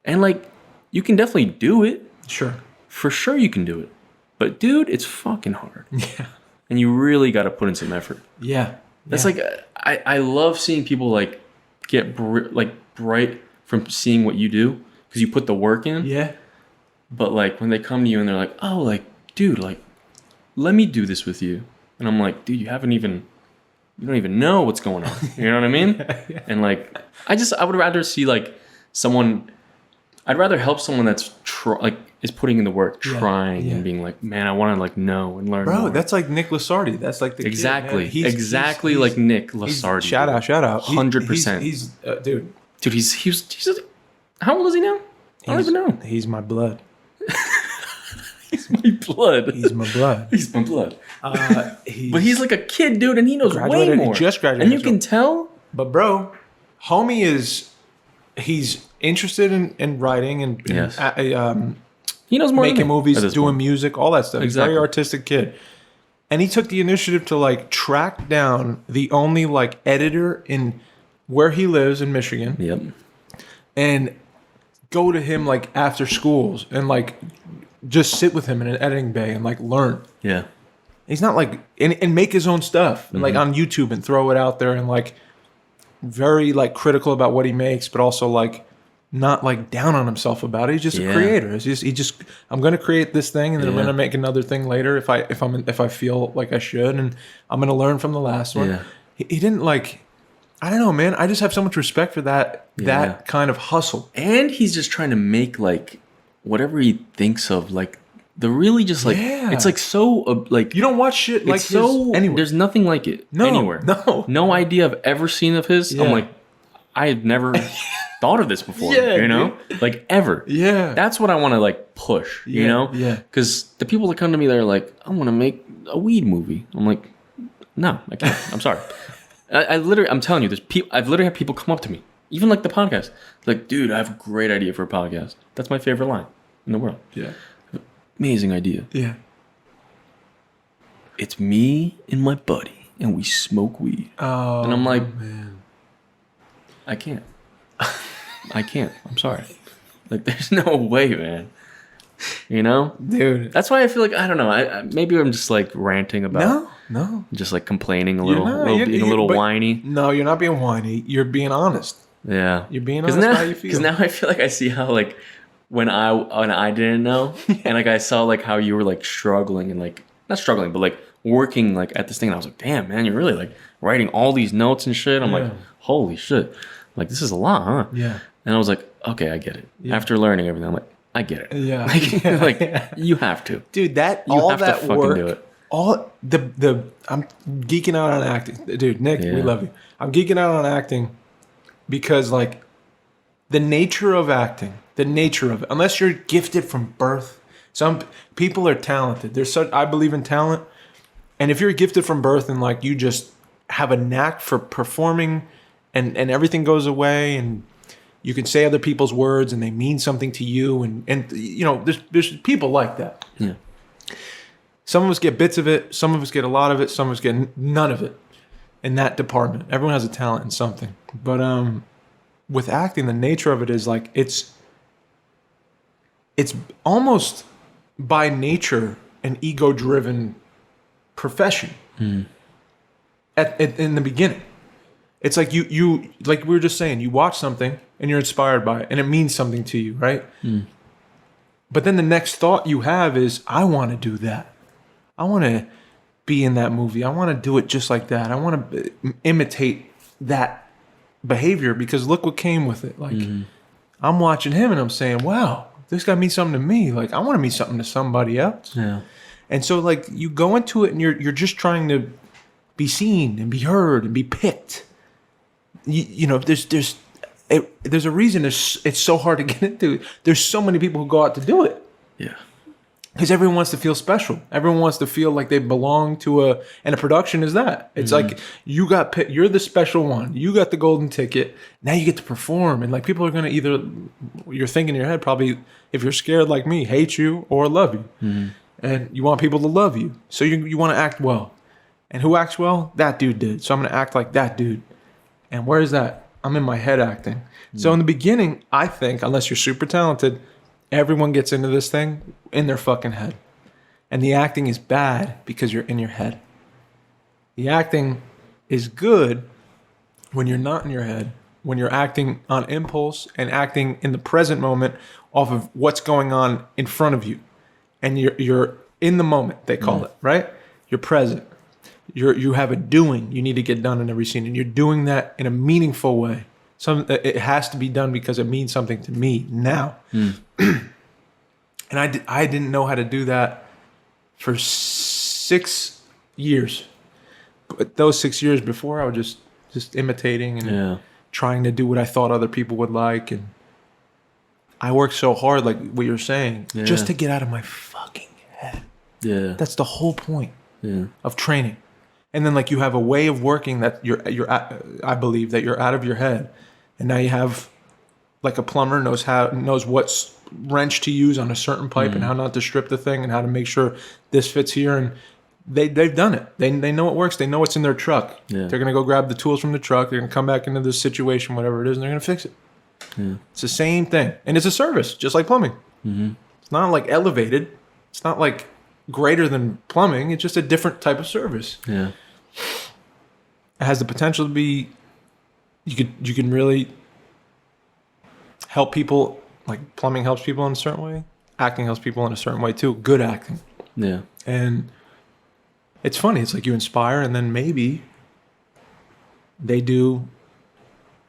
And like, you can definitely do it. Sure. For sure you can do it. But dude, it's fucking hard. Yeah. And you really got to put in some effort. Yeah. That's like, I love seeing people like get bright from seeing what you do because you put the work in. Yeah. But like when they come to you and they're like, oh, like, dude, like, let me do this with you. And I'm like, dude, you don't even know what's going on. You know what I mean? Yeah. And like, I would rather see like I'd rather help someone that's is putting in the work, trying and being like, man, I want to like know and learn. Bro, more. that's like Nick Lasardi. That's like the exactly, kid, man. exactly like Nick he's- Lasardi. Shout out. 100%. He's dude. Dude, he's how old is he now? I don't even know. He's my blood. He's my blood. He's my blood. He's my blood. But He's he's like a kid, dude, and he knows way Graduated- he more. just graduated and you high can tell. But bro, homie he's interested in writing and Yes. He knows more than making me movies, at this doing point. music, all that stuff. He's a Exactly. very artistic kid. And he took the initiative to like track down the only like editor in where he lives in Michigan Yep. and go to him like after schools and like just sit with him in an editing bay and like learn. Yeah. He's not like and make his own stuff and like on YouTube and throw it out there and like very like critical about what he makes, but also like not like down on himself about it. He's just a creator. He just I'm gonna create this thing and then I'm gonna make another thing later if I feel like I should, and I'm gonna learn from the last one. Yeah. He didn't like, I don't know, man. I just have so much respect for that kind of hustle. And he's just trying to make like whatever he thinks of, like the really just like it's like so like You don't watch shit like it's so his anywhere. There's nothing like it anywhere. No idea I've ever seen of his. I'm like, I had never thought of this before. You know, like ever. Yeah, that's what I want to like push. You know, because the people that come to me, they're like, I want to make a weed movie. I'm like, no, I can't. I'm sorry. I literally, I'm telling you, I've literally had people come up to me, even like the podcast, like, dude, I have a great idea for a podcast. That's my favorite line in the world. Yeah. Amazing idea. Yeah. It's me and my buddy, and we smoke weed. Oh, and I'm like, man. I can't. I can't. I'm sorry. Like, there's no way, man. You know? Dude. That's why I feel like, I don't know. I maybe I'm just like ranting about. No. Just like complaining a little, being a little but whiny. No, you're not being whiny. You're being honest. Yeah. You're being honest about how you feel. Because now I feel like I see how like when I didn't know and like I saw like how you were like struggling and like not struggling but like working like at this thing, and I was like, damn man, you're really like writing all these notes and shit. I'm like, holy shit, like this is a lot, huh? Yeah. And I was like, okay, I get it. After learning everything, I'm like, I get it. Yeah. Like you have to, dude. That you all have that to fucking work. do it. All the I'm geeking out on acting, dude. Nick, we love you. I'm geeking out on acting because like the nature of acting, unless you're gifted from birth. Some people are talented. I believe in talent, and if you're gifted from birth and like you just have a knack for performing, and everything goes away, and you can say other people's words and they mean something to you, and you know there's people like that. Yeah. Some of us get bits of it. Some of us get a lot of it. Some of us get none of it in that department. Everyone has a talent in something. But with acting, the nature of it is like it's almost by nature an ego-driven profession. In the beginning, it's like you like we were just saying, you watch something and you're inspired by it and it means something to you, right? But then the next thought you have is, I want to do that. I want to be in that movie. I want to do it just like that. I want to imitate that behavior because look what came with it. Like I'm watching him and I'm saying, wow, this guy means something to me. Like I want to mean something to somebody else. Yeah. And so like you go into it and you're just trying to be seen and be heard and be picked. You know, there's a reason it's so hard to get into. There's so many people who go out to do it. Yeah. Because everyone wants to feel special. Everyone wants to feel like they belong to and a production is that. It's like you got picked. You're the special one. You got the golden ticket. Now you get to perform. And like people are going to either, you're thinking in your head probably, if you're scared like me, hate you or love you. And you want people to love you. So you want to act well. And who acts well? That dude did. So I'm going to act like that dude. And where is that? I'm in my head acting. So in the beginning, I think, unless you're super talented, everyone gets into this thing in their fucking head. And the acting is bad because you're in your head. The acting is good when you're not in your head, when you're acting on impulse and acting in the present moment off of what's going on in front of you. And you're in the moment, they call it, right? You're present. You have a doing you need to get done in every scene, and you're doing that in a meaningful way. It has to be done because it means something to me now. And I didn't know how to do that for 6 years. But those 6 years before, I was just imitating and trying to do what I thought other people would like. And I worked so hard, like what you're saying, just to get out of my fucking head. Yeah, that's the whole point of training. And then like you have a way of working that I believe that you're out of your head, and now you have like a plumber knows what wrench to use on a certain pipe and how not to strip the thing and how to make sure this fits here. And they've done it. They know it works. They know what's in their truck. Yeah. They're gonna go grab the tools from the truck. They're gonna come back into this situation, whatever it is, and they're gonna fix it. It's the same thing. And it's a service, just like plumbing. It's not like elevated. It's not like greater than plumbing. It's just a different type of service. Yeah. It has the potential to be, you can really help people. Like plumbing helps people in a certain way. Acting helps people in a certain way too. Good acting. Yeah. And it's funny. It's like you inspire, and then maybe they do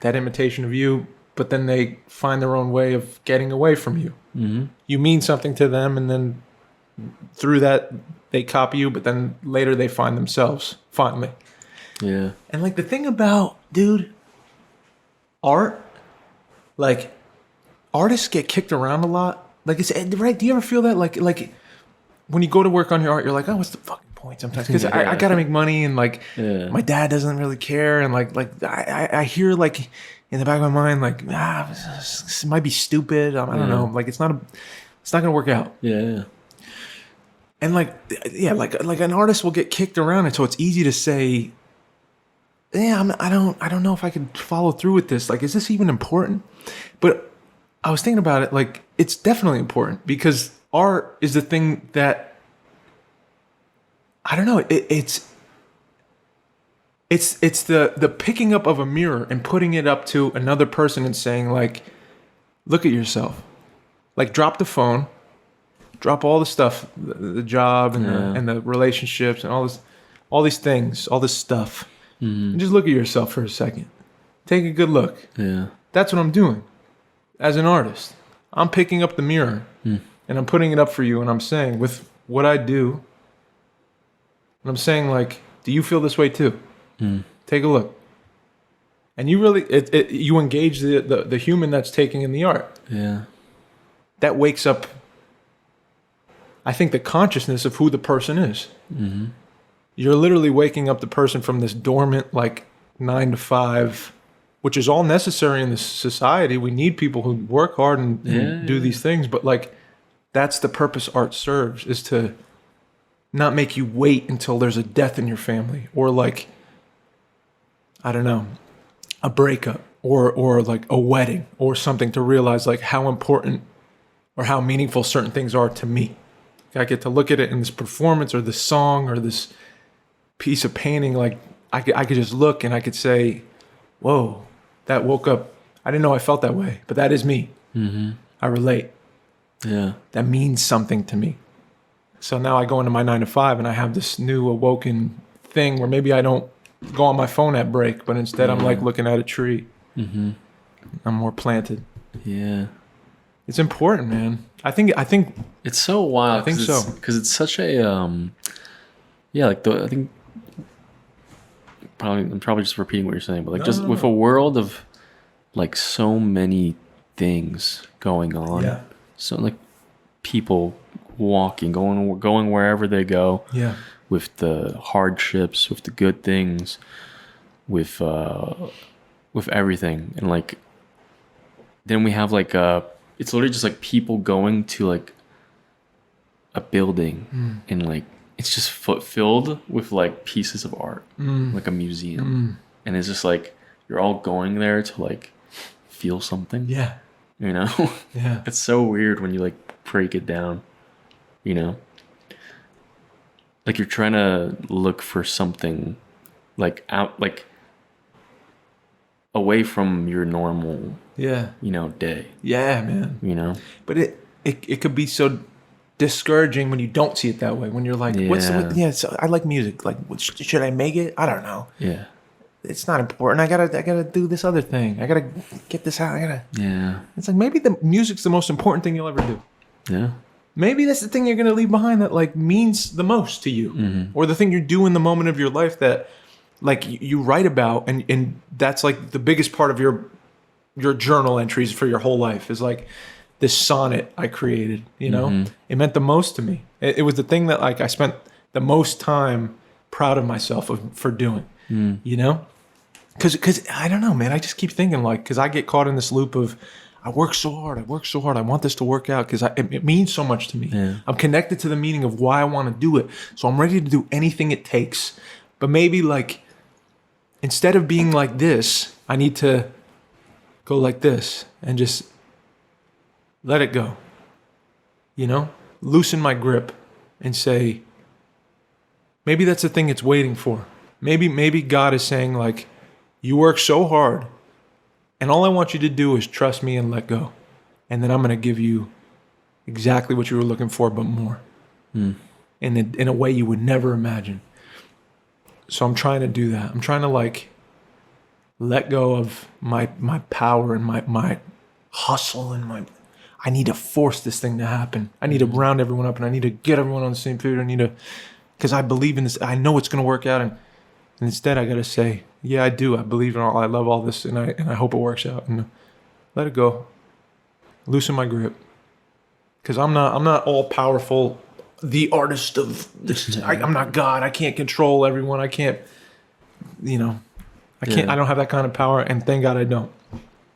that imitation of you, but then they find their own way of getting away from you. Mm-hmm. You mean something to them, and then through that they copy you, but then later they find themselves finally. Yeah. And like the thing about, dude, art, like artists get kicked around a lot. Like it's right. Do you ever feel that? Like when you go to work on your art, you're like, oh, what's the fucking point sometimes? Because I gotta make money, and like my dad doesn't really care, and like I hear like in the back of my mind like this might be stupid. I don't know. Like it's not gonna work out. Yeah. And like an artist will get kicked around, and so it's easy to say, yeah, I don't know if I can follow through with this. Like, is this even important? But I was thinking about it. Like, it's definitely important because art is the thing that I don't know. It's the picking up of a mirror and putting it up to another person and saying like, look at yourself. Like, drop the phone, drop all the stuff, the job and the relationships and all these things, all this stuff. And just look at yourself for a second. Take a good look. Yeah. That's what I'm doing as an artist. I'm picking up the mirror and I'm putting it up for you, and I'm saying with what I do, and I'm saying like, do you feel this way too? Take a look. And you really, you engage the human that's taking in the art. Yeah. That wakes up, I think, the consciousness of who the person is. Mm-hmm. You're literally waking up the person from this dormant, like 9 to 5, which is all necessary in this society. We need people who work hard and do these things. But like, that's the purpose art serves, is to not make you wait until there's a death in your family, or like, I don't know, a breakup or like a wedding or something, to realize like how important or how meaningful certain things are to me. I get to look at it in this performance or this song or this piece of painting. Like I could just look and I could say, whoa, that woke up. I didn't know I felt that way, but that is me. Mm-hmm. I relate. Yeah. That means something to me. So now I go into my 9 to 5 and I have this new awoken thing where maybe I don't go on my phone at break, but instead I'm like looking at a tree. Mm-hmm. I'm more planted. Yeah. It's important, man. I think it's so wild. I think so, because it's such a I think I'm probably just repeating what you're saying, but like with a world of like so many things going on, so like people walking, going wherever they go, with the hardships, with the good things, with everything, and like then we have like it's literally just like people going to like a building and like it's just filled with like pieces of art, like a museum, and it's just like you're all going there to like feel something. Yeah, you know. Yeah, it's so weird when you like break it down. You know, like you're trying to look for something like out, like away from your normal, day. Yeah, man. You know, but it could be so discouraging when you don't see it that way. When you're like, so I like music. Like, should I make it? I don't know. Yeah, it's not important. I gotta do this other thing. I gotta get this out. Yeah. It's like maybe the music's the most important thing you'll ever do. Yeah. Maybe that's the thing you're gonna leave behind that like means the most to you, or the thing you do in the moment of your life that like you write about, and that's like the biggest part of your journal entries for your whole life is like this sonnet I created. You know, it meant the most to me. It was the thing that like I spent the most time proud of myself for doing. You know, because I don't know, man. I just keep thinking like, because I get caught in this loop of, I work so hard. I want this to work out because it means so much to me. Yeah. I'm connected to the meaning of why I want to do it. So I'm ready to do anything it takes. But maybe like, instead of being like this, I need to go like this and just let it go. You know, loosen my grip and say, maybe that's the thing it's waiting for. Maybe God is saying, like, you work so hard, and all I want you to do is trust me and let go. And then I'm going to give you exactly what you were looking for, but more. In a way you would never imagine. So I'm trying to do that. I'm trying to, like, let go of my power and my hustle and I need to force this thing to happen. I need to round everyone up and I need to get everyone on the same page. Because I believe in this. I know it's going to work out. And instead I got to say, yeah, I do. I believe in all. I love all this and I hope it works out. And let it go. Loosen my grip. Because I'm not all powerful. The artist of this. I'm not God. I can't control everyone. I can't, I can't. I don't have that kind of power. And thank God I don't.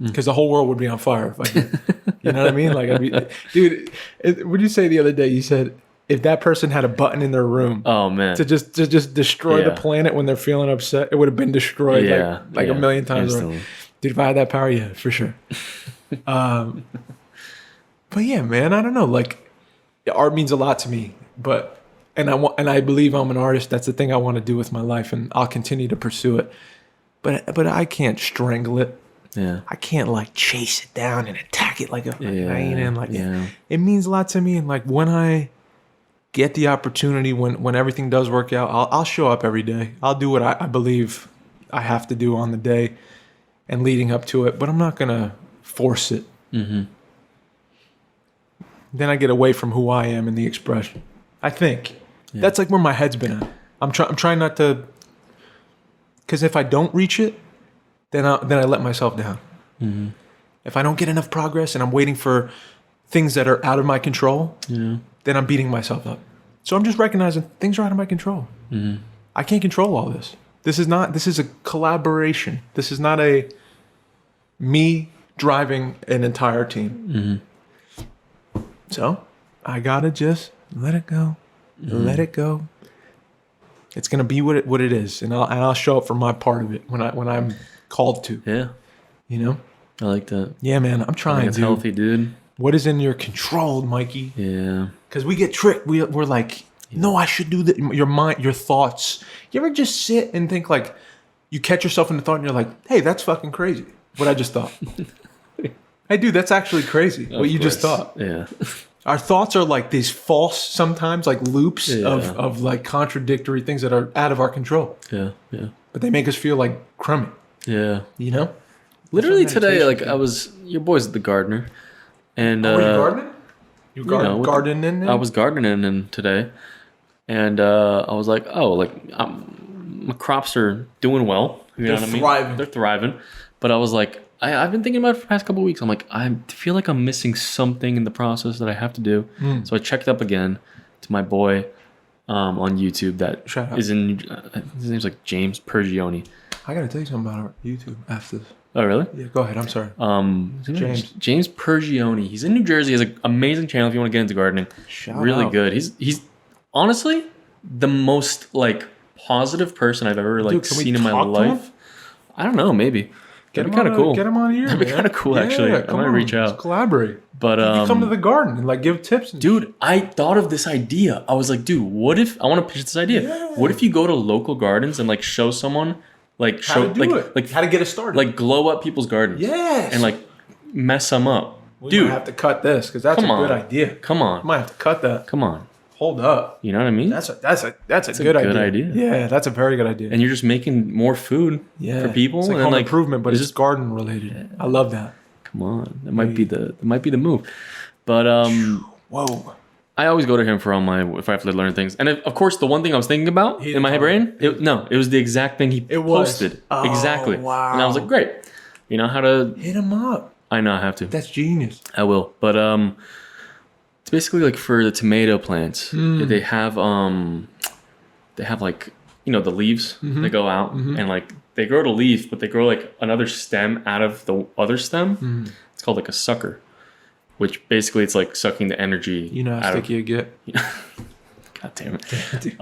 Because the whole world would be on fire if I did. You know what I mean? Like, dude, what did you say the other day? You said if that person had a button in their room, oh man, to just destroy the planet when they're feeling upset, it would have been destroyed like a million times. Dude, if I had that power, yeah, for sure. But yeah, man, I don't know. Like, art means a lot to me, and I believe I'm an artist. That's the thing I want to do with my life, and I'll continue to pursue it. But I can't strangle it. Yeah, I can't like chase it down and attack it like a hyena. Like yeah. It means a lot to me. And like when I get the opportunity, when everything does work out, I'll show up every day. I'll do what I believe I have to do on the day and leading up to it. But I'm not gonna force it. Mm-hmm. Then I get away from who I am in the expression. I think that's like where my head's been at. I'm trying not to, because if I don't reach it, then I let myself down. Mm-hmm. If I don't get enough progress and I'm waiting for things that are out of my control, then I'm beating myself up. So I'm just recognizing things are out of my control. Mm-hmm. I can't control all this. This is a collaboration. This is not a me driving an entire team. Mm-hmm. So I gotta just let it go. Mm-hmm. Let it go. It's gonna be what it is, and I'll show up for my part of it when I'm called to. Yeah. I like that. Yeah, man. I'm trying. It's healthy, dude. What is in your control, Mikey? Yeah. Because we get tricked. We're like, no, I should do that. Your mind, your thoughts. You ever just sit and think like, you catch yourself in the thought and you're like, hey, that's fucking crazy. What I just thought. Hey, dude, that's actually crazy. What you just thought. Yeah. Our thoughts are like these false, sometimes like loops of like contradictory things that are out of our control. Yeah. Yeah. But they make us feel like crummy. Yeah. You know? Literally today, like your boy's the gardener. And were you gardening? You gardening? I was gardening today. And I was like, oh, like my crops are doing well. You know what I mean? Thriving. They're thriving. But I was like, I've been thinking about it for the past couple of weeks. I'm like, I feel like I'm missing something in the process that I have to do. So I checked up again to my boy on YouTube that is in, his name's like James Pergioni. I got to tell you something about our YouTube after this. Oh, really? Yeah, go ahead. I'm sorry. James Pergioni. He's in New Jersey. He has an amazing channel if you want to get into gardening. Really out. Good. He's honestly the most like positive person I've ever like seen in my life. I don't know, maybe. That'd be kind of cool. Get him on here. That'd be kind of cool, actually. I might reach out. Let's collaborate. But you come to the garden and like give tips. Dude, I thought of this idea. I was like, dude, what if I want to pitch this idea? Yeah. What if you go to local gardens and like show someone like how to do it. How to get it started. Like glow up people's gardens. Yes. And like mess them up. We might have to cut this because that's a good idea. Come on. Might have to cut that. Come on. Hold up. You know what I mean? That's a good idea. Yeah, that's a very good idea. And you're just making more food for people. It's like home improvement, but it's just garden related. Yeah. I love that. Come on. That might be the move. But whoa. I always go to him for all my if I have to learn things. And of course the one thing I was thinking about in my brain, it was the exact thing he posted. Oh, exactly. Wow. And I was like, great. You know how to hit him up. I know I have to. That's genius. I will. But it's basically like for the tomato plants. They have like, you know, the leaves they go out and like they grow the leaf, but they grow like another stem out of the other stem. It's called like a sucker, which basically it's like sucking the energy. You know how sticky you get. God damn it.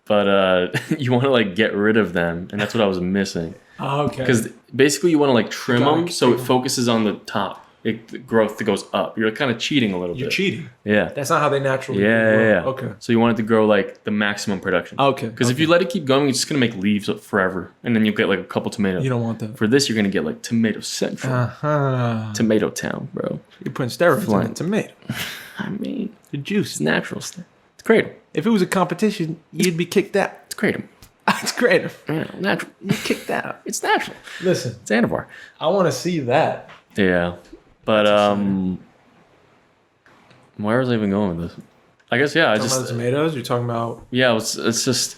But you want to like get rid of them, and that's what I was missing. Okay. Because basically you want to like trim You gotta them so trim it 'em. focuses on the top. The growth that goes up. You're kind of cheating a little You're bit. cheating. Yeah. That's not how they naturally Yeah, grow. yeah, yeah. Okay. So you want it to grow like the maximum production. Okay, Because if you let it keep going, it's just gonna make leaves forever, and then you'll get like a couple tomatoes. You don't want that. For this, you're gonna get like tomato central, tomato town, bro. You're putting steroids in Flying. the tomato. I mean, The juice. it's natural stuff. It's kratom. If it was a competition, you'd be kicked out. It's kratom. It's great. You know, natural. You kicked out. It's natural. Listen, It's Anavar. I want to see that. Yeah, but where was I even going with this? I guess yeah. I Talking about just the tomatoes. You're talking about. yeah. It's just.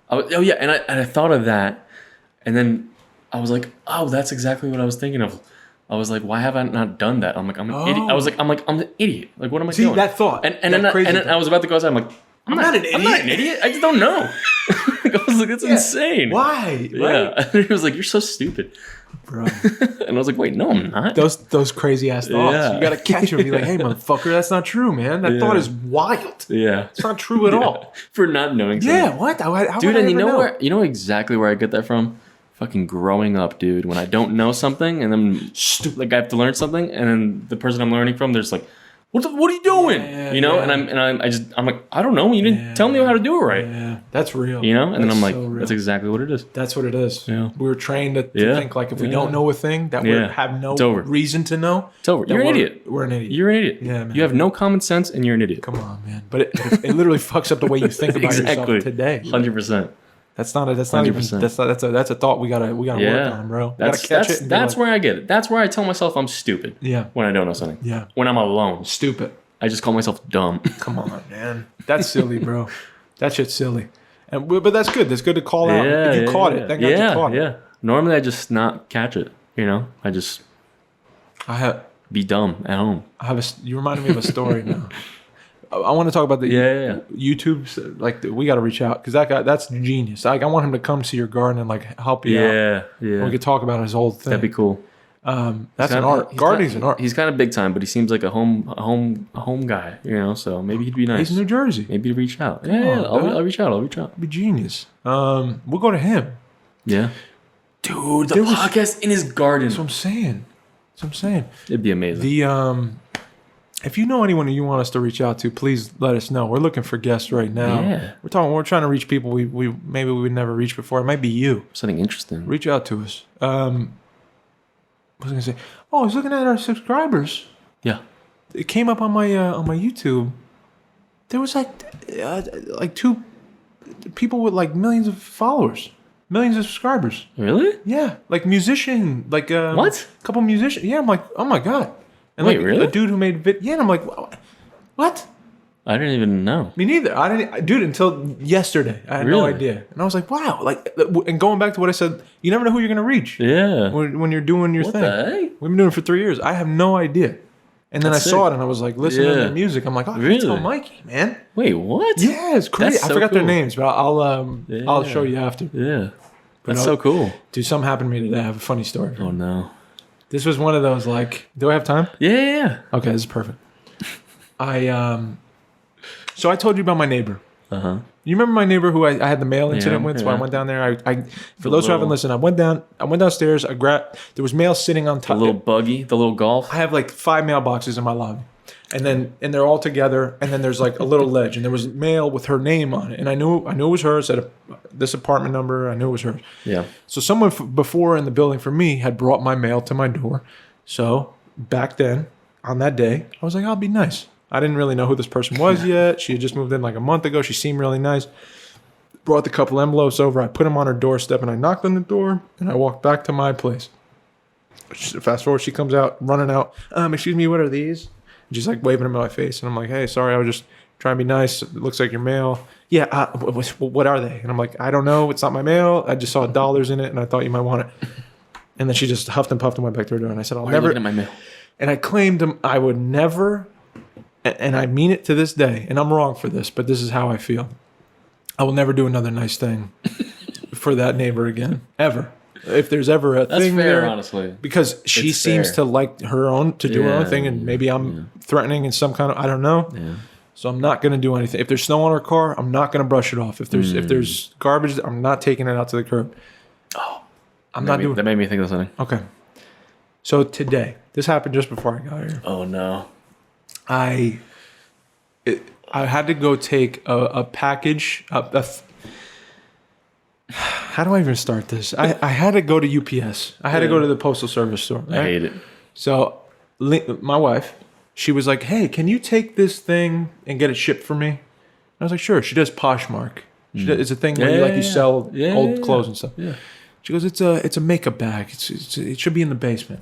Oh yeah, and I thought of that, and then I was like, oh, that's exactly what I was thinking of. I was like, why have I not done that? I'm like, I'm an idiot. I was like, I'm an idiot. Like, what am I See, doing? that thought. And That then, crazy and then thought. I was about to go outside. I'm like, I'm not an idiot. I just don't know. I was like, that's insane. Why? Yeah. Right? And he was like, you're so stupid. Bro. And I was like, wait, no, I'm not. Those crazy ass thoughts. Yeah. You gotta catch them and be like, hey, motherfucker, that's not true, man. That thought is wild. Yeah. It's not true at all. For not knowing something. Yeah, what? How Dude, would I and you ever know where? You know exactly where I get that from? Fucking growing up, dude. When I don't know something, and then like I have to learn something, and then the person I'm learning from, they're just like, "What are you doing?" Yeah, you know, yeah. and I'm like, I don't know. You didn't tell me how to do it right. Yeah, that's real. You know, and then That's I'm like, so real. that's exactly what it is. That's what it is. Yeah. We were trained to Yeah. think like if we Yeah. don't know a thing that we Yeah. have no It's over. reason to know. It's over. that You're an we're- idiot. We're an idiot. You're an idiot. Yeah, man. You have no common sense, and you're an idiot. Come on, man. But it literally fucks up the way you think about yourself today. 100%. That's not even 100%. that's a thought we gotta work Yeah. on, bro. We That's gotta catch it. And be that's like, where I get it. That's where I tell myself I'm stupid. Yeah. When I don't know something. Yeah. When I'm alone, Stupid. I just call myself dumb. Come on, man. That's silly, bro. That shit's silly. But that's good. That's good to call out. If you caught it, thank God you caught it. Yeah. Normally I just not catch it. You know, I just I have be dumb at home. you reminded me of a story now. I want to talk about the Yeah. YouTube's like we got to reach out because that's genius. Like I want him to come to your garden and like help you out. Yeah. We could talk about his whole thing. That'd be cool. That's an art. Gardening's an art. He's kind of big time, but he seems like a home guy, you know. So maybe he'd be nice. He's New Jersey. Maybe reach out. on, I'll dude. reach out. It'd be genius. We'll go to him. Yeah, dude, the There was- podcast in his garden. That's what I'm saying. It'd be amazing. The if you know anyone who you want us to reach out to, please let us know. We're looking for guests right now. Yeah. We're trying to reach people we maybe we would never reach before. It might be you. Something interesting. Reach out to us. What was I gonna say? Oh, I was looking at our subscribers. Yeah. It came up on my YouTube. There was like two people with like millions of followers, millions of subscribers. Really? Yeah, like musician, like What? A couple musicians. Yeah, I'm like, oh my god. And Wait, like really? a dude who made yeah, and I'm like, what? I didn't even know. Me neither. I didn't, dude. Until yesterday, I had no Really? idea, and I was like, wow. Like, and going back to what I said, you never know who you're gonna reach Yeah. when you're doing your What thing. the heck? We've been doing it for 3 years. I have no idea. And then That's I saw sick. it and I was like, listening to Yeah. their music. I'm like, oh, I Really? can tell Mikey, man. Wait, what? Yeah, it's crazy. That's I so forgot their cool. names, but I'll Yeah. show you after. Yeah. That's no- so cool. Dude, something happened to me today. I have a funny story. Oh no. This was one of those like, do I have time? Yeah. Okay, this is perfect. So I told you about my neighbor. Uh huh. You remember my neighbor who I had the mail incident with? So I yeah. went down there. I for those who haven't listened, I went downstairs. I grabbed. There was mail sitting on The top. little buggy, the little golf. I have like 5 mailboxes in my lobby. And they're all together, and then there's like a little ledge, and there was mail with her name on it, and I knew it was hers. Said this apartment number, I knew it was hers. Yeah. So someone before in the building for me had brought my mail to my door. So back then, on that day, I was like, I'll be nice. I didn't really know who this person was yet. She had just moved in like a month ago. She seemed really nice. Brought the couple envelopes over. I put them on her doorstep, and I knocked on the door, and I walked back to my place. Fast forward, she comes out, running out. Excuse me, what are these? And she's like waving them in my face, and I'm like, hey, sorry, I was just trying to be nice. It looks like your mail. Yeah, what are they? And I'm like, I don't know. It's not my mail. I just saw dollars in it, and I thought you might want it. And then she just huffed and puffed and went back to her door, and I said, I'll Why are you never. looking at my mail? And I claimed I would never, and I mean it to this day, and I'm wrong for this, but this is how I feel. I will never do another nice thing for that neighbor again, ever. If there's ever a That's thing fair, there, honestly. because she It's seems fair. to like her own to do her own Yeah, thing, and maybe I'm threatening in some kind of I don't know. Yeah. So I'm not gonna do anything. If there's snow on her car, I'm not gonna brush it off. If there's garbage, I'm not taking it out to the curb. I'm not doing. That made me think of something. Okay. So today, this happened just before I got here. Oh no. I had to go take a package. How do I even start this? I had to go to UPS. I had to go to the postal service store. Right? I hate it. So my wife, she was like, "Hey, can you take this thing and get it shipped for me?" And I was like, "Sure." She does Poshmark. It's a thing where you sell old clothes and stuff. Yeah. She goes, "It's a makeup bag. It should be in the basement."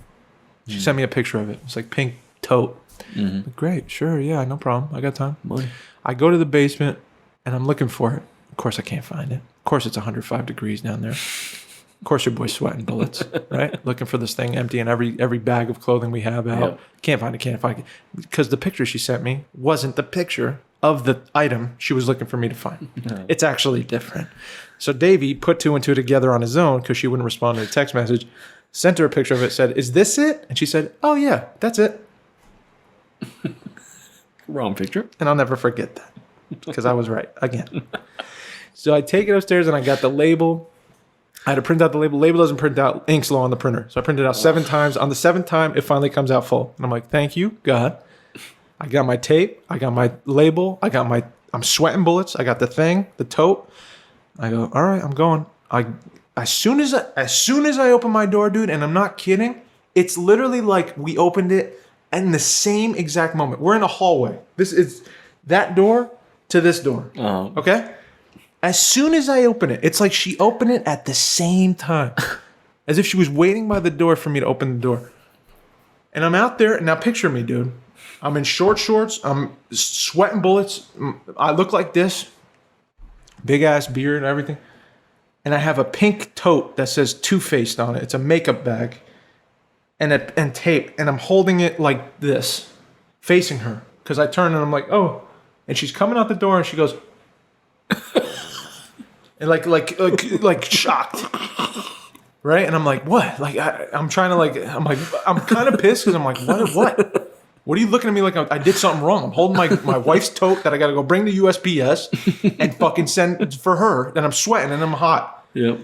She sent me a picture of it. It's like pink tote. Like, great, sure, yeah, no problem. I got time. Money. I go to the basement and I'm looking for it. Of course, I can't find it. Of course, it's 105 degrees down there. Of course, your boy's sweating bullets, right? Looking for this thing, emptying every bag of clothing we have out. Yep. Can't find it. Because the picture she sent me wasn't the picture of the item she was looking for me to find. It's actually different. So Davey put two and two together on his own because she wouldn't respond to the text message. Sent her a picture of it, said, "Is this it?" And she said, "Oh, yeah, that's it." Wrong picture. And I'll never forget that because I was right again. So I take it upstairs and I got the label. I had to print out the label. Label doesn't print out, ink's low on the printer. So I printed it out 7 times. On the 7th time, it finally comes out full. And I'm like, thank you, God. I got my tape. I got my label. I'm sweating bullets. I got the thing, the tote. I go, all right, I'm going. As soon as I open my door, dude, and I'm not kidding, it's literally like we opened it in the same exact moment. We're in a hallway. This is that door to this door. Oh. Okay? As soon as I open it, it's like she opened it at the same time. As if she was waiting by the door for me to open the door. And I'm out there, now picture me, dude. I'm in short shorts. I'm sweating bullets. I look like this. Big ass beard and everything. And I have a pink tote that says Too Faced on it. It's a makeup bag. And tape. And I'm holding it like this. Facing her. Because I turn and I'm like, oh. And she's coming out the door and she goes... and like shocked. Right? And I'm like, what? Like, I'm trying to I'm kind of pissed because I'm like, what? What are you looking at me like I did something wrong? I'm holding my wife's tote that I got to go bring to USPS and fucking send for her. And I'm sweating and I'm hot. Yep.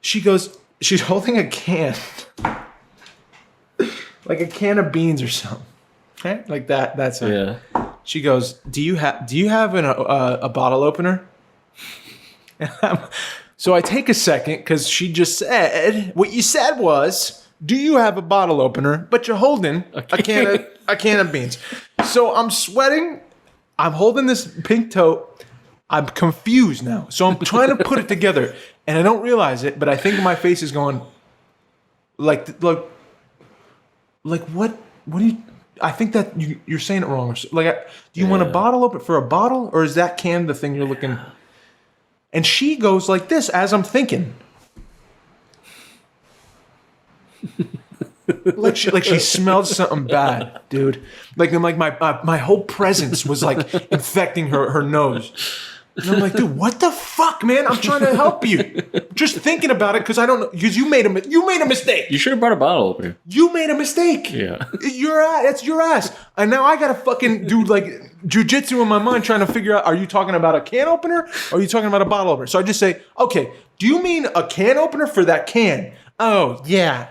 She goes, she's holding a can. Like a can of beans or something. Okay? Like that. That's it. Yeah. She goes, do you have a bottle opener? So I take a second because she just said, what you said was, do you have a bottle opener? But you're holding a can of beans. So I'm sweating. I'm holding this pink tote. I'm confused now. So I'm trying to put it together. And I don't realize it, but I think my face is going like what do you... I think that you're saying it wrong. Like, do you want a bottle open for a bottle, or is that can the thing you're looking? And she goes like this as I'm thinking, like she smelled something bad, dude. Like my whole presence was like infecting her nose. And I'm like, dude, what the fuck, man? I'm trying to help you. Just thinking about it because I don't know. Because you made a mistake. You should have brought a bottle opener. You made a mistake. Yeah. That's your ass. And now I gotta fucking do like jujitsu in my mind trying to figure out, are you talking about a can opener or are you talking about a bottle opener? So I just say, okay, do you mean a can opener for that can? Oh, yeah.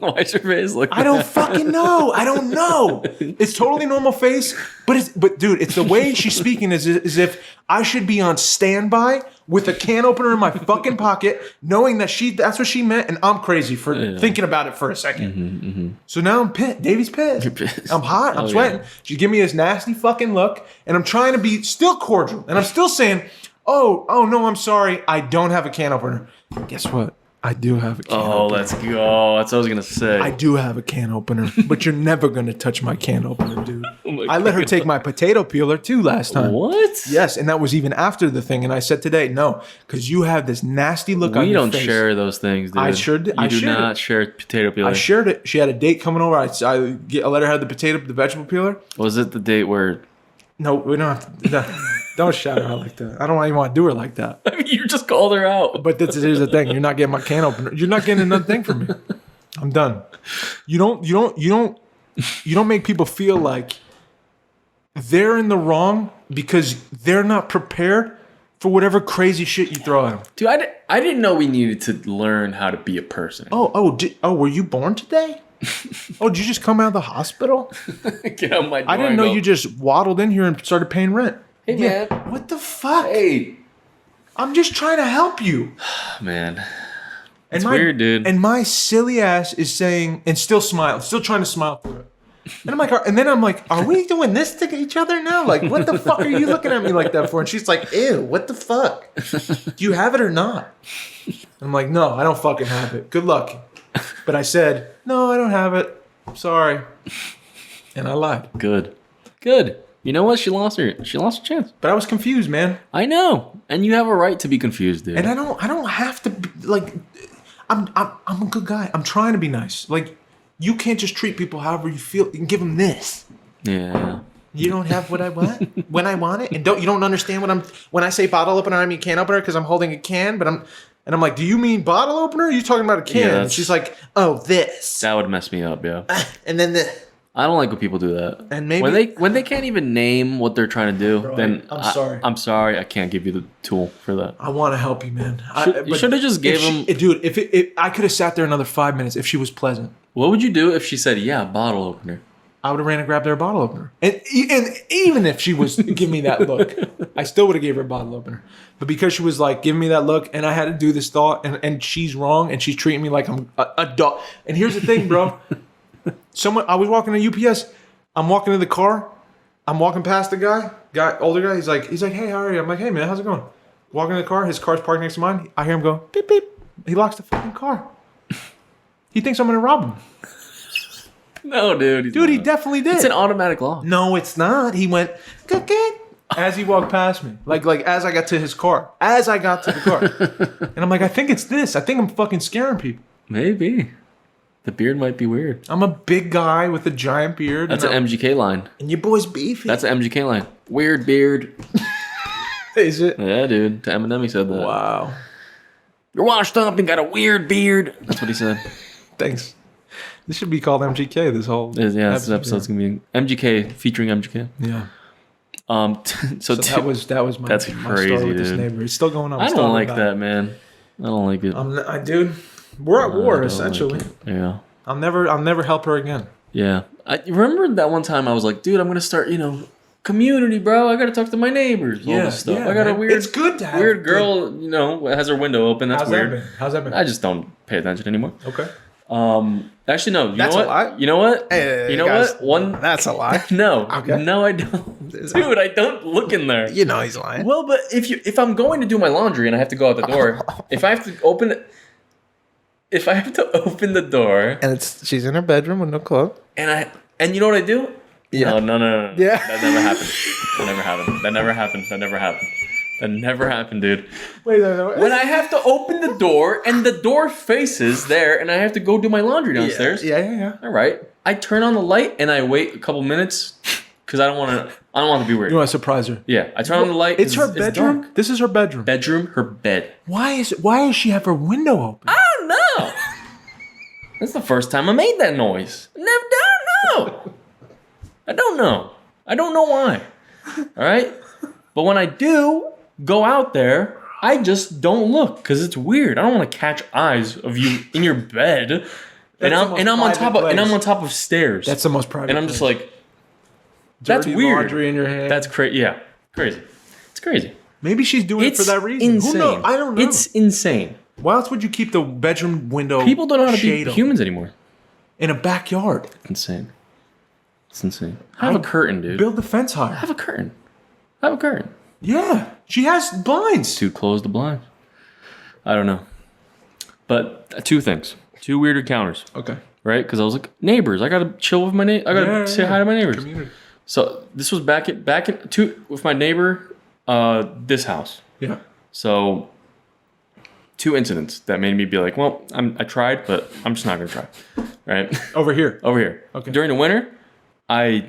Why's your face looking? I don't fucking know. I don't know. It's totally normal face, but dude, it's the way she's speaking as if I should be on standby with a can opener in my fucking pocket, knowing that that's what she meant, and I'm crazy for thinking about it for a second. So now I'm pissed. Davey's pissed. You're pissed. I'm hot. I'm sweating. She's giving me this nasty fucking look, and I'm trying to be still cordial, and I'm still saying, "Oh no, I'm sorry. I don't have a can opener." Guess what? I do have a can opener. Oh, let's go. That's what I was gonna say. I do have a can opener, but you're never gonna touch my can opener, dude. I let her take my potato peeler too last time. What? Yes, and that was even after the thing. And I said today, no, because you have this nasty look on We your don't face. share those things, dude. I sure did. I You do shared not it. share potato peeler. I shared it. She had a date coming over. I let her have the vegetable peeler. Was it the date where? No, we don't have to. No, don't shout her out like that. I don't even want to do her like that. I mean, you just called her out. But here's the thing: you're not getting my can opener. You're not getting another thing from me. I'm done. You don't make people feel like they're in the wrong because they're not prepared for whatever crazy shit you throw at them. Dude, I didn't know we needed to learn how to be a person. Were you born today? Did you just come out of the hospital? Get out my door. I didn't know you just waddled in here and started paying rent. Hey, man. What the fuck? Hey. I'm just trying to help you. Man. It's weird, dude. And my silly ass is saying, and still trying to smile through it. And I'm like, are we doing this to each other now? Like, what the fuck are you looking at me like that for? And she's like, ew, what the fuck? Do you have it or not? And I'm like, no, I don't fucking have it. Good luck. But I said, no, I don't have it. Sorry. And I lied. Good. You know what? She lost her chance. But I was confused, man. I know. And you have a right to be confused, dude. And I don't have to be, like, I'm a good guy. I'm trying to be nice. Like, you can't just treat people however you feel. You can give them this. Yeah. You don't have what I want when I want it, and you don't understand when I say bottle opener, I mean can opener because I'm holding a can. But I'm like, do you mean bottle opener? Or are you talking about a can? Yeah, and she's like, oh, this. That would mess me up, yeah. And then I don't like when people do that. And maybe when they can't even name what they're trying to do, Bro, then I'm sorry. I'm sorry. I can't give you the tool for that. I want to help you, man. You should have just gave him. Dude, if I could have sat there another 5 minutes if she was pleasant. What would you do if she said, "Yeah, bottle opener"? I would have ran and grabbed her a bottle opener. And even if she was giving me that look, I still would have gave her a bottle opener. But because she was like giving me that look and I had to do this thought and she's wrong and she's treating me like I'm a dog. And here's the thing, bro. I was walking to UPS. I'm walking to the car. I'm walking past the older guy. He's like, hey, how are you? I'm like, hey, man, how's it going? Walking to the car. His car's parked next to mine. I hear him go, beep, beep. He locks the fucking car. He thinks I'm going to rob him. No, dude. He definitely did. It's an automatic lock. No, it's not. He went, good. As he walked past me. Like as I got to his car. As I got to the car. And I'm like, I think it's this. I think I'm fucking scaring people. Maybe. The beard might be weird. I'm a big guy with a giant beard. That's an MGK line. And your boy's beefy. That's an MGK line. Weird beard. Is it? Yeah, dude. To Eminem, he said that. Wow. You're washed up and got a weird beard. That's what he said. Thanks. This should be called MGK. This episode's gonna be MGK featuring MGK. Yeah. So that was my that's my crazy, story with this dude. neighbor. It's still going on. I don't like that, man. I don't like it. Dude, we're at war I don't essentially. like it. Yeah. I'll never help her again. Yeah. I remember that one time I was like, dude, I'm gonna start, community, bro. I gotta talk to my neighbors. All this stuff. I got a weird. It's good to have weird girl. Has her window open. That's weird. How's that been? I just don't pay attention anymore. Okay. Actually, no. That's know a what? lie? You know what? Hey, you know guys, what? That's a lie. No. Okay. No, I don't. Dude, I don't look in there. You know he's lying. Well, but if I'm going to do my laundry and I have to go out the door, if I have to open the door, And she's in her bedroom with no clothes. and you know what I do? Yeah. No. Yeah. That never happened. That never happened, dude. Wait. When I have to open the door and the door faces there and I have to go do my laundry downstairs. Yeah. All right. I turn on the light and I wait a couple minutes because I don't want to be weird. You want to surprise her? Yeah. I turn on the light. It's her bedroom. Dark. This is her bedroom. Her bed. Why does she have her window open? I don't know. That's the first time I made that noise. Don't know. I don't know why. All right. But when I do go out there, I just don't look because it's weird. I don't want to catch eyes of you in your bed, and I'm on top of stairs. That's the most private. And I'm just like, Dirty that's weird. Laundry in your hand. That's crazy. Yeah, crazy. It's crazy. Maybe she's doing it for that reason. Insane. Who knows? I don't know. It's insane. Why else would you keep the bedroom window? People don't know how to be shade humans anymore. in a backyard. Insane. It's insane. Have a curtain, dude. Build the fence higher. Have a curtain. Yeah, she has blinds. To close the blinds. I don't know. But two things. Two weird encounters. Okay. Right? Because I was like, neighbors. I gotta chill with my neighbors. I gotta say hi to my neighbors. Community. So this was back with my neighbor, this house. Yeah. So two incidents that made me be like, well, I tried, but I'm just not gonna try. Right? Over here. Okay. During the winter, I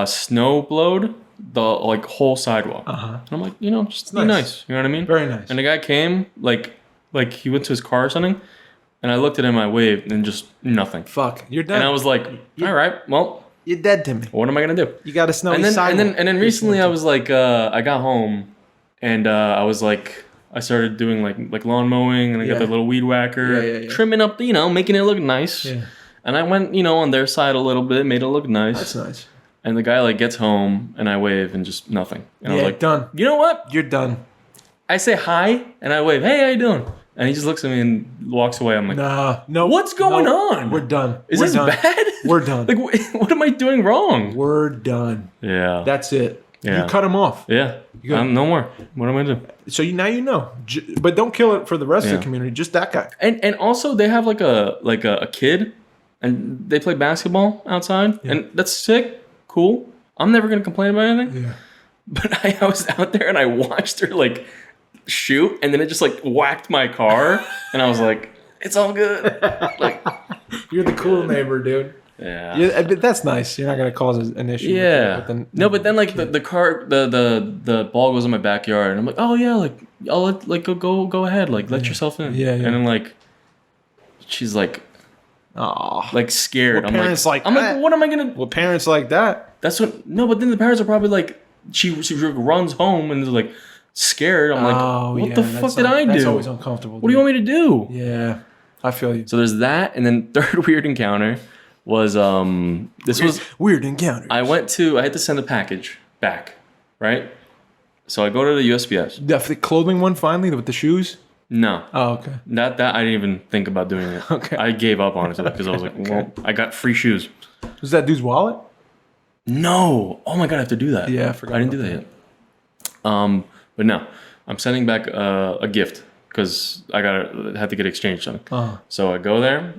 snow blowed the whole sidewalk. And I'm like, just be nice. You know what I mean? Very nice. And the guy came, like he went to his car or something, and I looked at him, I waved, and just nothing. Fuck, you're done. And I was like, all right, well, you're dead to me. what am I gonna do? You got a snowy And then sidewalk. and then recently I was like, I got home, and I started doing like lawn mowing, and I got the little weed whacker, trimming up, making it look nice. Yeah. And I went, on their side a little bit, made it look nice. That's nice. And the guy like gets home, and I wave, and just nothing. And I was like, done. You know what? You're done. I say hi, and I wave, hey, how you doing? And he just looks at me and walks away. I'm like, No. What's going on? We're done. Is We're this done. bad? We're done. Like, what am I doing wrong? We're done. Yeah. That's it. Yeah. You cut him off. Yeah. got- No more. What am I doing? So now you know. But don't kill it for the rest of Yeah. the community. Just that guy. And also they have like a kid, and they play basketball outside, and that's sick, cool. I'm never gonna complain about anything. Yeah. But I was out there and I watched her like shoot, and then it just like whacked my car, and I was like, it's all good. Like, You're the cool neighbor, dude. yeah. But that's nice. You're not gonna cause an issue. Yeah. With the, No, but then like the car, the ball goes in my backyard, and I'm like, oh yeah, like I'll go ahead, like let yourself in. Yeah, yeah. And then like, she's like scared. Well, parents like I'm that. like, what am I gonna? Well, parents like that. That's what. No, but then the parents are probably like, she runs home and is like scared. I'm like, what the fuck did I do? That's always uncomfortable. What do you want me to do? Yeah, I feel you. So there's that, and then third weird encounter was was weird encounter. I had to send a package back, right? So I go to the USPS. The clothing one finally with the shoes. No. Oh, okay. That I didn't even think about doing it. Okay. I gave up on it because I was like, well, I got free shoes. Was that dude's wallet? No. Oh my god, I have to do that. Yeah, I forgot I didn't do about that yet. But no, I'm sending back a gift because I had to get exchanged something. Uh-huh. So I go there.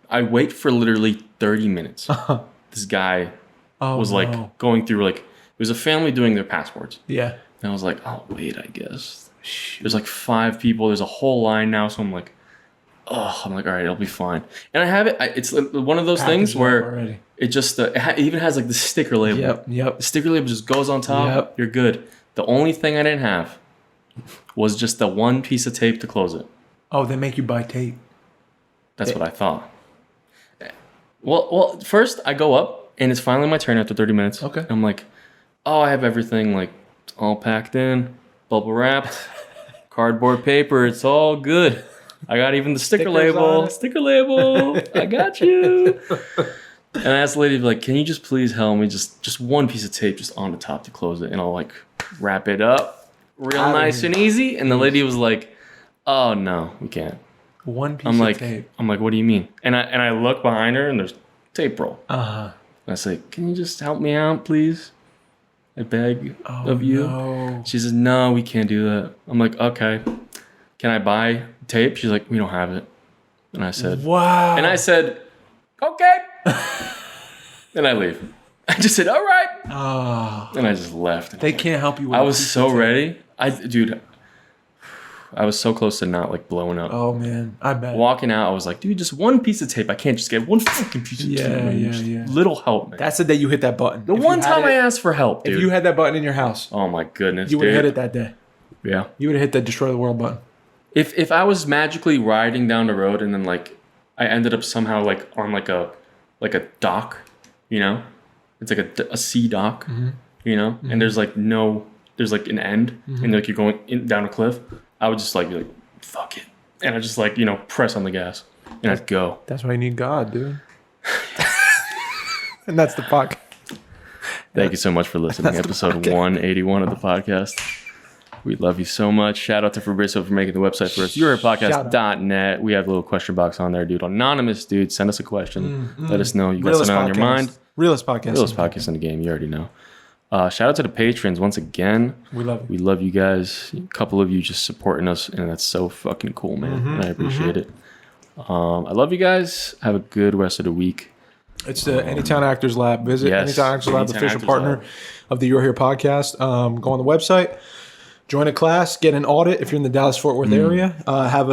I wait for literally 30 minutes. This guy was like going through like, it was a family doing their passports. Yeah. And I was like, oh wait, I guess there's like 5 people. There's a whole line now, so I'm like, all right, it'll be fine. And I have it. It's one of those things where already. it just it even has like the sticker label. Yep. The sticker label just goes on top. Yep. You're good. The only thing I didn't have was just the one piece of tape to close it. Oh, they make you buy tape. That's what I thought. Well, first I go up and it's finally my turn after 30 minutes. Okay. And I'm like, oh, I have everything like all packed in, bubble wrapped, cardboard paper. It's all good. I got even the sticker label. Sticker label. I got you. And I asked the lady, like, can you just please help me? Just one piece of tape just on the top to close it. And I'll like wrap it up real nice and easy. And the lady was like, oh no, we can't. One piece I'm of like, tape. what do you mean? And I look behind her and there's tape roll. Uh-huh. And I say, can you just help me out, please? I beg of you. No. She says, no, we can't do that. I'm like, okay. Can I buy tape? She's like, we don't have it. And I said, Wow. and I said, okay. And I leave. I just said, all right. Oh, And I just left. they can't help you with I a was piece so of tape. ready. I was so close to not like blowing up. Oh man, I bet. Walking out, I was like, dude, just one piece of tape. I can't just get one fucking piece of tape. Just yeah. Little help, man. That's the day you hit that button. The If one you had time I it- asked for help, dude. If you had that button in your house, Oh my goodness, you would dude. have hit it that day. Yeah. You would have hit that destroy the world button. If I was magically riding down the road and then like I ended up somehow like on like a dock, you know, it's like a sea dock, you know, and there's like an end, and like you're going down a cliff, I would just like be like, fuck it, and I just like press on the gas and I'd go. That's why you need God, dude. And that's the podcast. Thank you so much for listening. Episode 181 of the podcast. We love you so much. Shout out to Fabrizio for making the website for us. YourPodcast.net. We have a little question box on there, dude. Anonymous, dude. Send us a question. Let us know you got something on your mind. Realest podcast. Realest podcast in the game. You already know. Shout out to the patrons once again. We love you. We love you guys. A couple of you just supporting us, and that's so fucking cool, man. And I appreciate it. I love you guys. Have a good rest of the week. It's the Anytown Actors Lab. Visit Yes, Anytown Actors Lab, Anytown official Actors partner Lab. of the You're Here podcast. Go on the website, join a class, get an audit if you're in the Dallas-Fort Worth area.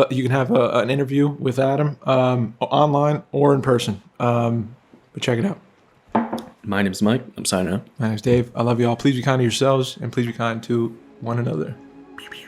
You can have an interview with Adam online or in person. But check it out. My name's Mike. I'm signing out. My name's Dave. I love you all. Please be kind to yourselves and please be kind to one another. Pew, pew.